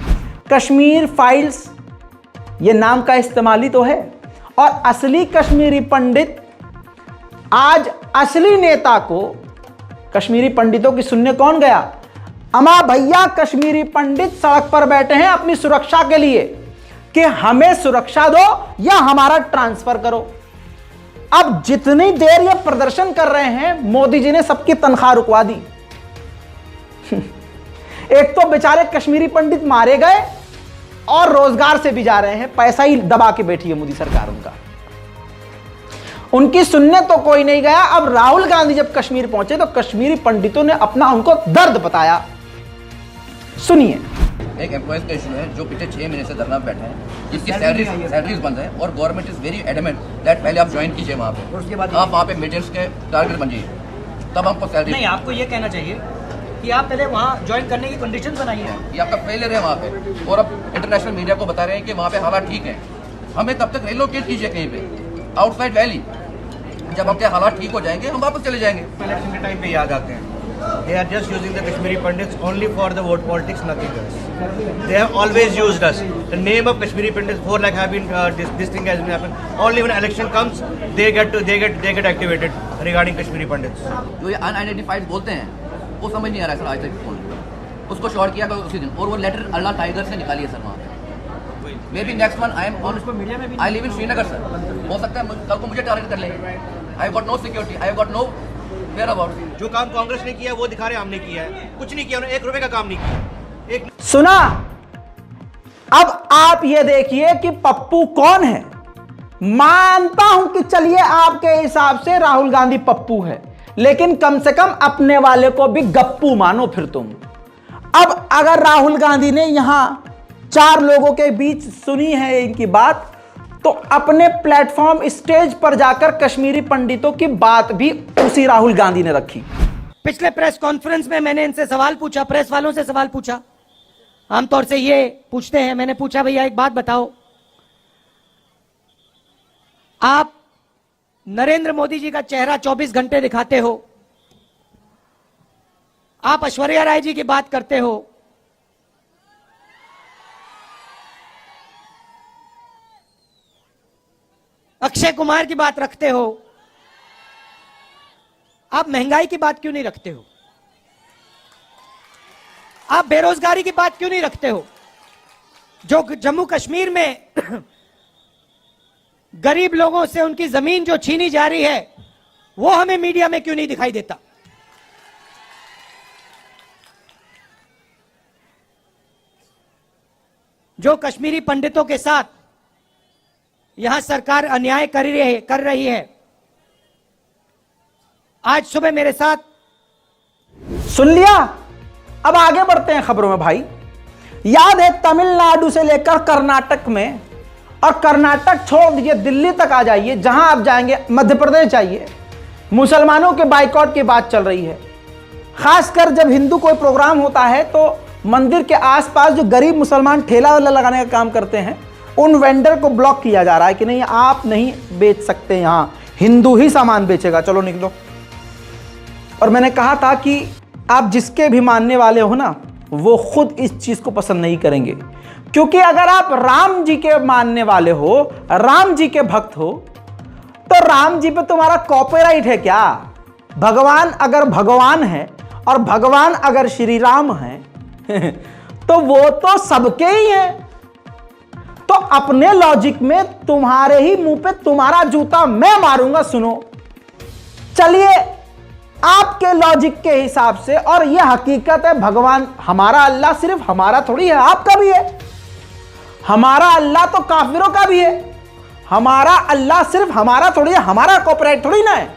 कश्मीर फाइल्स ये नाम का इस्तेमाल ही तो है। और असली कश्मीरी पंडित आज असली नेता को, कश्मीरी पंडितों की सुनने कौन गया? अमा भैया कश्मीरी पंडित सड़क पर बैठे हैं अपनी सुरक्षा के लिए कि हमें सुरक्षा दो या हमारा ट्रांसफर करो। अब जितनी देर ये प्रदर्शन कर रहे हैं, मोदी जी ने सबकी तनख्वाह रुकवा दी। एक तो बेचारे कश्मीरी पंडित मारे गए और रोजगार से भी जा रहे हैं, पैसा ही दबा के बैठी है मोदी सरकार उनका। उनकी सुनने तो कोई नहीं गया। अब राहुल गांधी जब कश्मीर पहुंचे तो कश्मीरी पंडितों ने अपना उनको दर्द बताया। सुनिए। एक एम्प्लॉयज का इशू है जो पिछले 6 महीने से धरना बैठे हैं, जिसकी सैलरीज बंद है और government is very adamant that पहले आप ज्वाइन कीजिए वहाँ पे, उसके बाद आप वहाँ पे मेंटेनेंस के टारगेट बन जाइए, तब आपको सैलरी नहीं। आपको ये कहना चाहिए कि आप पहले वहाँ ज्वाइन करने की कंडीशन बनाइए। ये आपका फेलियर है वहाँ पे। और अब इंटरनेशनल मीडिया को बता रहे हैं कि वहाँ पे हालात ठीक है। हमें तब तक रिलोकेट कीजिए कहीं पे आउटसाइड वैली। जब आपके हालात ठीक हो जाएंगे हम वापस चले जाएंगे। इलेक्शन के टाइम पे याद आते हैं। They are just using the Kashmiri Pandits only for the vote politics, nothing else. They have always used us. The name of Kashmiri Pandits, 4 lakh have been this thing has been happened. Only when election comes, they get activated regarding Kashmiri Pandits. जो ये unidentified बोलते हैं वो समझ नहीं आ रहा है sir आज तक। उसको शॉर्ट किया था उसी दिन और वो लेटर अल्लाह टाइगर से निकालिए सर वहाँ पे। Maybe next month I am on, I live in Srinagar sir. हो सकता है कल को मुझे टारगेट कर लेंगे। I got no security, I got no fear about. जो काम कांग्रेस ने किया वो दिखा रहे हमने किया है, कुछ नहीं किया, उन्होंने 1 रुपए का काम नहीं किया। सुना? अब आप ये देखिए कि पप्पू कौन है। मानता हूं कि चलिए आपके हिसाब से राहुल गांधी पप्पू है, लेकिन कम से कम अपने वाले को भी गप्पू मानो फिर तुम। अब अगर राहुल गांधी ने यहां 4 लोगों के बीच सुनी है इनकी बात, तो अपने प्लेटफॉर्म स्टेज पर जाकर कश्मीरी पंडितों की बात भी उसी राहुल गांधी ने रखी। पिछले प्रेस कॉन्फ्रेंस में मैंने इनसे सवाल पूछा, प्रेस वालों से सवाल पूछा। आमतौर से ये पूछते हैं। मैंने पूछा भैया एक बात बताओ, आप नरेंद्र मोदी जी का चेहरा 24 घंटे दिखाते हो, आप ऐश्वर्या राय जी की बात करते हो, अक्षय कुमार की बात रखते हो, आप महंगाई की बात क्यों नहीं रखते हो? आप बेरोजगारी की बात क्यों नहीं रखते हो? जो जम्मू कश्मीर में गरीब लोगों से उनकी जमीन जो छीनी जा रही है वो हमें मीडिया में क्यों नहीं दिखाई देता? जो कश्मीरी पंडितों के साथ यहां सरकार अन्याय कर रही है। आज सुबह मेरे साथ सुन लिया। अब आगे बढ़ते हैं खबरों में भाई। याद है तमिलनाडु से लेकर कर्नाटक में, और कर्नाटक छोड़ दीजिए दिल्ली तक आ जाइए, जहां आप जाएंगे, मध्य प्रदेश जाइए, मुसलमानों के बाइकआउट की बात चल रही है। खासकर जब हिंदू कोई प्रोग्राम होता है तो मंदिर के आसपास जो गरीब मुसलमान ठेला वाला लगाने का काम करते हैं, उन वेंडर को ब्लॉक किया जा रहा है कि नहीं आप नहीं बेच सकते, यहां हिंदू ही सामान बेचेगा, चलो निकलो। और मैंने कहा था कि आप जिसके भी मानने वाले हो ना, वो खुद इस चीज को पसंद नहीं करेंगे, क्योंकि अगर आप राम जी के मानने वाले हो, राम जी के भक्त हो, तो राम जी पे तुम्हारा कॉपीराइट है क्या? भगवान अगर भगवान है और भगवान अगर श्री राम है तो वो तो सबके ही हैं। तो अपने लॉजिक में तुम्हारे ही मुंह पे तुम्हारा जूता मैं मारूंगा। सुनो, चलिए आपके लॉजिक के हिसाब से, और यह हकीकत है, भगवान हमारा अल्लाह सिर्फ हमारा थोड़ी है, आपका भी है। हमारा अल्लाह तो काफिरों का भी है। हमारा अल्लाह सिर्फ हमारा थोड़ी है, हमारा कॉपीराइट थोड़ी ना है।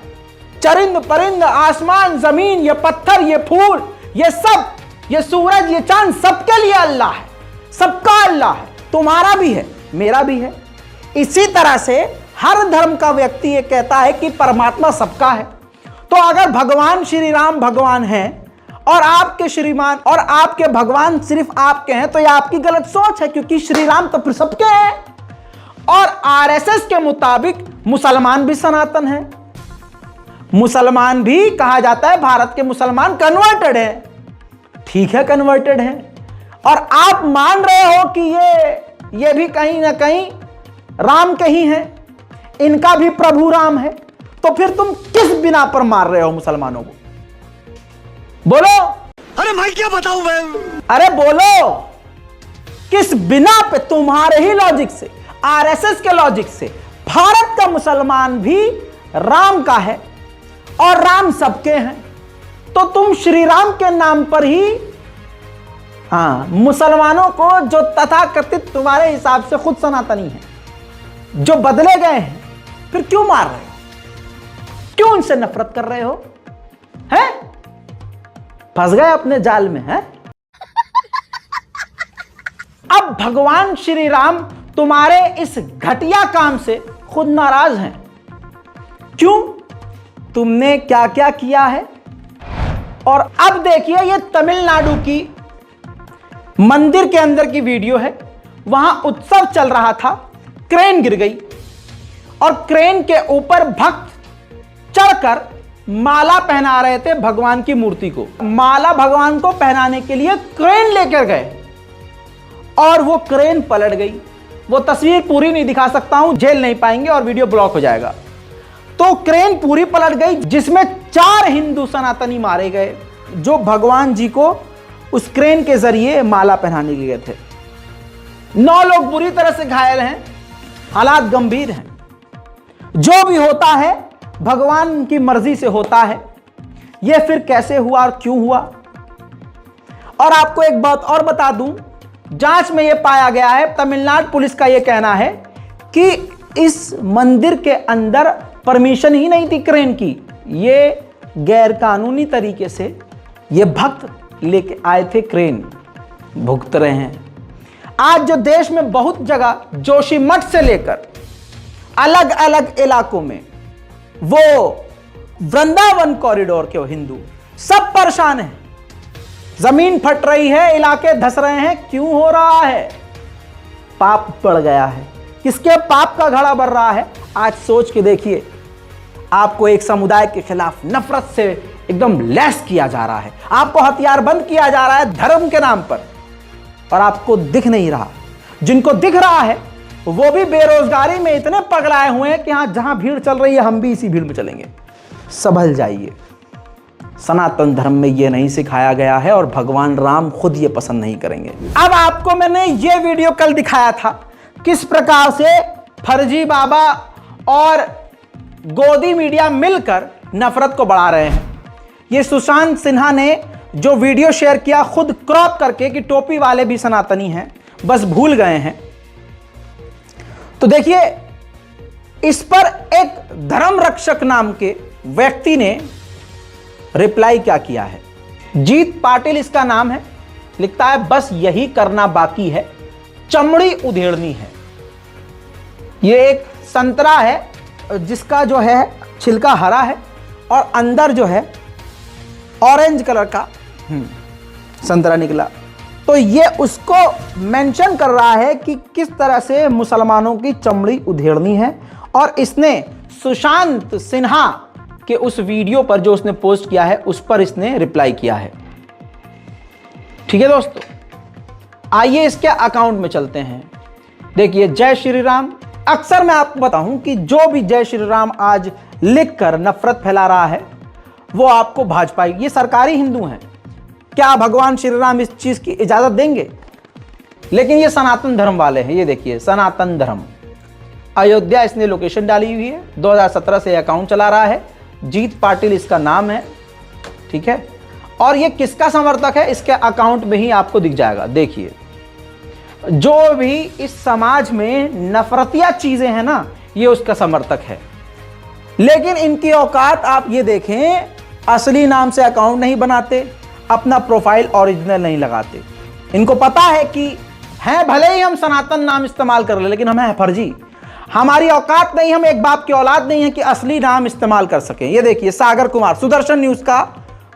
चरिंद परिंद, आसमान जमीन, ये पत्थर, ये फूल, ये सब, ये सूरज, ये चांद, सबके लिए अल्लाह है, सबका अल्लाह है। तुम्हारा भी है, मेरा भी है। इसी तरह से हर धर्म का व्यक्ति ये कहता है कि परमात्मा सबका है। तो अगर भगवान श्री राम भगवान हैं और आपके श्रीमान और आपके भगवान सिर्फ आपके हैं, तो यह आपकी गलत सोच है, क्योंकि श्री राम तो फिर सबके हैं। और आरएसएस के मुताबिक मुसलमान भी सनातन हैं। मुसलमान भी कहा जाता है, भारत के मुसलमान कन्वर्टेड हैं। ठीक है, कन्वर्टेड हैं। और आप मान रहे हो कि ये भी कहीं ना कहीं राम के ही हैं, इनका भी प्रभु राम है। तो फिर तुम किस बिना पर मार रहे हो मुसलमानों को? बोलो। अरे भाई क्या बताऊं मैं? अरे बोलो, किस बिना पे? तुम्हारे ही लॉजिक से, आरएसएस के लॉजिक से भारत का मुसलमान भी राम का है और राम सबके हैं। तो तुम श्री राम के नाम पर ही मुसलमानों को, जो तथाकथित तुम्हारे हिसाब से खुद सनातनी है, जो बदले गए हैं, फिर क्यों मार रहे हो? क्यों उनसे नफरत कर रहे हो? हैं? फंस गए अपने जाल में, हैं? अब भगवान श्री राम तुम्हारे इस घटिया काम से खुद नाराज हैं। क्यों? तुमने क्या क्या किया है? और अब देखिए, ये तमिलनाडु की मंदिर के अंदर की वीडियो है। वहां उत्सव चल रहा था, क्रेन गिर गई और क्रेन के ऊपर भक्त चढ़कर माला पहना रहे थे भगवान की मूर्ति को। माला भगवान को पहनाने के लिए क्रेन लेकर गए और वो क्रेन पलट गई। वो तस्वीर पूरी नहीं दिखा सकता हूं, झेल नहीं पाएंगे और वीडियो ब्लॉक हो जाएगा। तो क्रेन पूरी पलट गई, जिसमें 4 हिंदू सनातनी मारे गए, जो भगवान जी को उस क्रेन के जरिए माला पहनाने के गए थे। 9 लोग बुरी तरह से घायल हैं, हालात गंभीर हैं। जो भी होता है भगवान की मर्जी से होता है। यह फिर कैसे हुआ और क्यों हुआ? और आपको एक बात और बता दूं, जांच में यह पाया गया है, तमिलनाडु पुलिस का यह कहना है कि इस मंदिर के अंदर परमिशन ही नहीं थी क्रेन की। ये गैर कानूनी तरीके से ये भक्त लेके आए थे, क्रेन भुगत रहे हैं। आज जो देश में बहुत जगह, जोशीमठ से लेकर अलग अलग इलाकों में, वो वृंदावन कॉरिडोर के हिंदू सब परेशान हैं। जमीन फट रही है, इलाके धस रहे हैं। क्यों हो रहा है? पाप बढ़ गया है। किसके पाप का घड़ा भर रहा है? आज सोच के देखिए, आपको एक समुदाय के खिलाफ नफरत से एकदम लैस किया जा रहा है, आपको हथियारबंद किया जा रहा है धर्म के नाम पर, और आपको दिख नहीं रहा। जिनको दिख रहा है वो भी बेरोजगारी में इतने पगलाए हुए हैं कि हाँ, जहां भीड़ चल रही है हम भी इसी भीड़ में चलेंगे। संभल जाइए। सनातन धर्म में यह नहीं सिखाया गया है और भगवान राम खुद ये पसंद नहीं करेंगे। अब आपको मैंने ये वीडियो कल दिखाया था, किस प्रकार से फर्जी बाबा और गोदी मीडिया मिलकर नफरत को बढ़ा रहे हैं। ये सुशांत सिन्हा ने जो वीडियो शेयर किया, खुद क्रॉप करके, कि टोपी वाले भी सनातनी हैं, बस भूल गए हैं। तो देखिए, इस पर एक धर्म रक्षक नाम के व्यक्ति ने रिप्लाई क्या किया है। जीत पाटिल इसका नाम है, लिखता है बस यही करना बाकी है, चमड़ी उधेड़नी है। यह एक संतरा है जिसका जो है छिलका हरा है और अंदर जो है ऑरेंज कलर का संतरा निकला। तो ये उसको मेंशन कर रहा है कि किस तरह से मुसलमानों की चमड़ी उधेड़नी है। और इसने सुशांत सिन्हा के उस वीडियो पर जो उसने पोस्ट किया है उस पर इसने रिप्लाई किया है। ठीक है दोस्तों, आइए इसके अकाउंट में चलते हैं। देखिए, जय श्री राम। अक्सर मैं आपको बताऊं कि जो भी जय श्री राम आज लिखकर नफरत फैला रहा है वो आपको भाजपा, ये सरकारी हिंदू हैं, क्या भगवान श्री राम इस चीज की इजाजत देंगे? लेकिन ये सनातन धर्म वाले हैं। ये देखिए, सनातन धर्म अयोध्या, इसने लोकेशन डाली हुई है। 2017 से अकाउंट चला रहा है। जीत पाटिल इसका नाम है। ठीक है, और ये किसका समर्थक है इसके अकाउंट में ही आपको दिख जाएगा। देखिए, जो भी इस समाज में नफरतिया चीजें हैं ना, ये उसका समर्थक है। लेकिन इनकी औकात आप ये देखें, असली नाम से अकाउंट नहीं बनाते, अपना प्रोफाइल ओरिजिनल नहीं लगाते। इनको पता है कि हैं भले ही हम सनातन नाम इस्तेमाल कर ले, लेकिन हमें है फर्जी, हमारी औकात नहीं, हम एक बाप की औलाद नहीं है कि असली नाम इस्तेमाल कर सकें। ये देखिए, सागर कुमार, सुदर्शन न्यूज का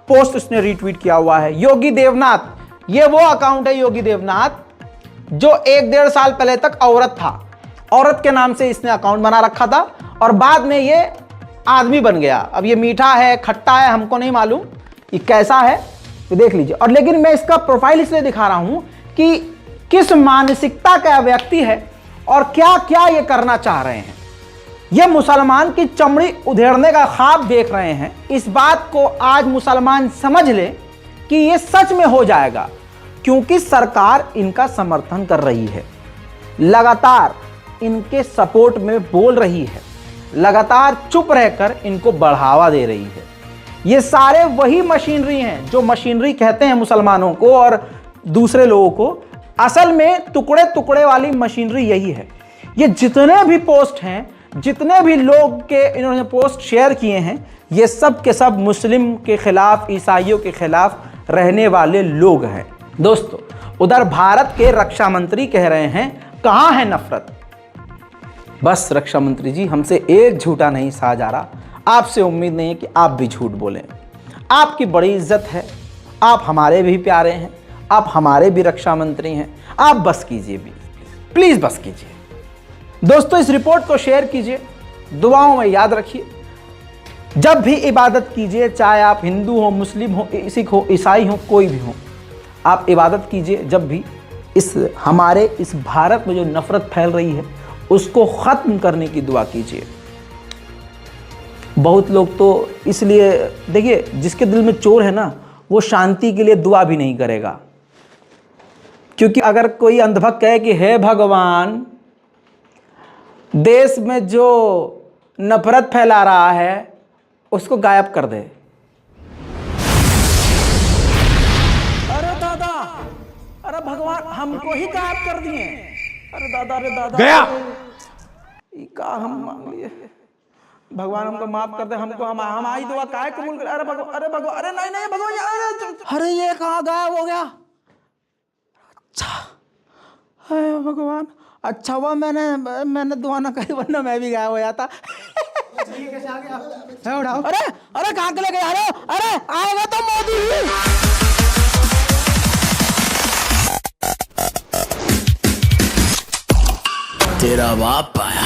पोस्ट उसने रीट्वीट किया हुआ है। योगी देवनाथ, ये वो अकाउंट है योगी देवनाथ जो 1-1.5 साल पहले तक औरत था, औरत के नाम से इसने अकाउंट बना रखा था और बाद में ये आदमी बन गया। अब ये मीठा है खट्टा है हमको नहीं मालूम ये कैसा है, तो देख लीजिए। और लेकिन मैं इसका प्रोफाइल इसलिए दिखा रहा हूं कि किस मानसिकता का व्यक्ति है और क्या क्या ये करना चाह रहे हैं। ये मुसलमान की चमड़ी उधेड़ने का ख्वाब देख रहे हैं। इस बात को आज मुसलमान समझ ले कि ये सच में हो जाएगा, क्योंकि सरकार इनका समर्थन कर रही है, लगातार इनके सपोर्ट में बोल रही है, लगातार चुप रहकर इनको बढ़ावा दे रही है। ये सारे वही मशीनरी हैं जो मशीनरी कहते हैं मुसलमानों को और दूसरे लोगों को, असल में टुकड़े टुकड़े वाली मशीनरी यही है। ये जितने भी पोस्ट हैं, जितने भी लोग के इन्होंने पोस्ट शेयर किए हैं, ये सब के सब मुस्लिम के खिलाफ, ईसाइयों के खिलाफ रहने वाले लोग हैं। दोस्तों, उधर भारत के रक्षा मंत्री कह रहे हैं कहां है नफरत। बस रक्षा मंत्री जी, हमसे एक झूठा नहीं सहा जा रहा। आपसे उम्मीद नहीं है कि आप भी झूठ बोलें। आपकी बड़ी इज्जत है, आप हमारे भी प्यारे हैं, आप हमारे भी रक्षा मंत्री हैं। आप बस कीजिए, भी प्लीज बस कीजिए। दोस्तों, इस रिपोर्ट को शेयर कीजिए, दुआओं में याद रखिए। जब भी इबादत कीजिए, चाहे आप हिंदू हो, मुस्लिम हो, सिख हो, ईसाई हो, कोई भी हो, आप इबादत कीजिए। जब भी हमारे इस भारत में जो नफरत फैल रही है उसको खत्म करने की दुआ कीजिए। बहुत लोग तो इसलिए, देखिए, जिसके दिल में चोर है ना, वो शांति के लिए दुआ भी नहीं करेगा। क्योंकि अगर कोई अंधभक्त कहे कि हे भगवान, देश में जो नफरत फैला रहा है उसको गायब कर दे। अरे दादा, अरे भगवान, हमको ही गायब कर दिए। अरे दादा, अरे दादा, गया का हम मांग लिए, भगवान हमको माफ कर दे, हमको हम आई दुआ काहे कबूल कर। अरे भगवान, अरे भगवान, अरे नहीं नहीं भगवान, अरे ये कहाँ गायब हो गया। अच्छा है भगवान, अच्छा हुआ मैंने दुआ ना करी, वरना मैं भी गायब हो जाता। अरे अरे कहाँ के ले गए? अरे आएगा तो मोदी ही। तेरा बाप आया।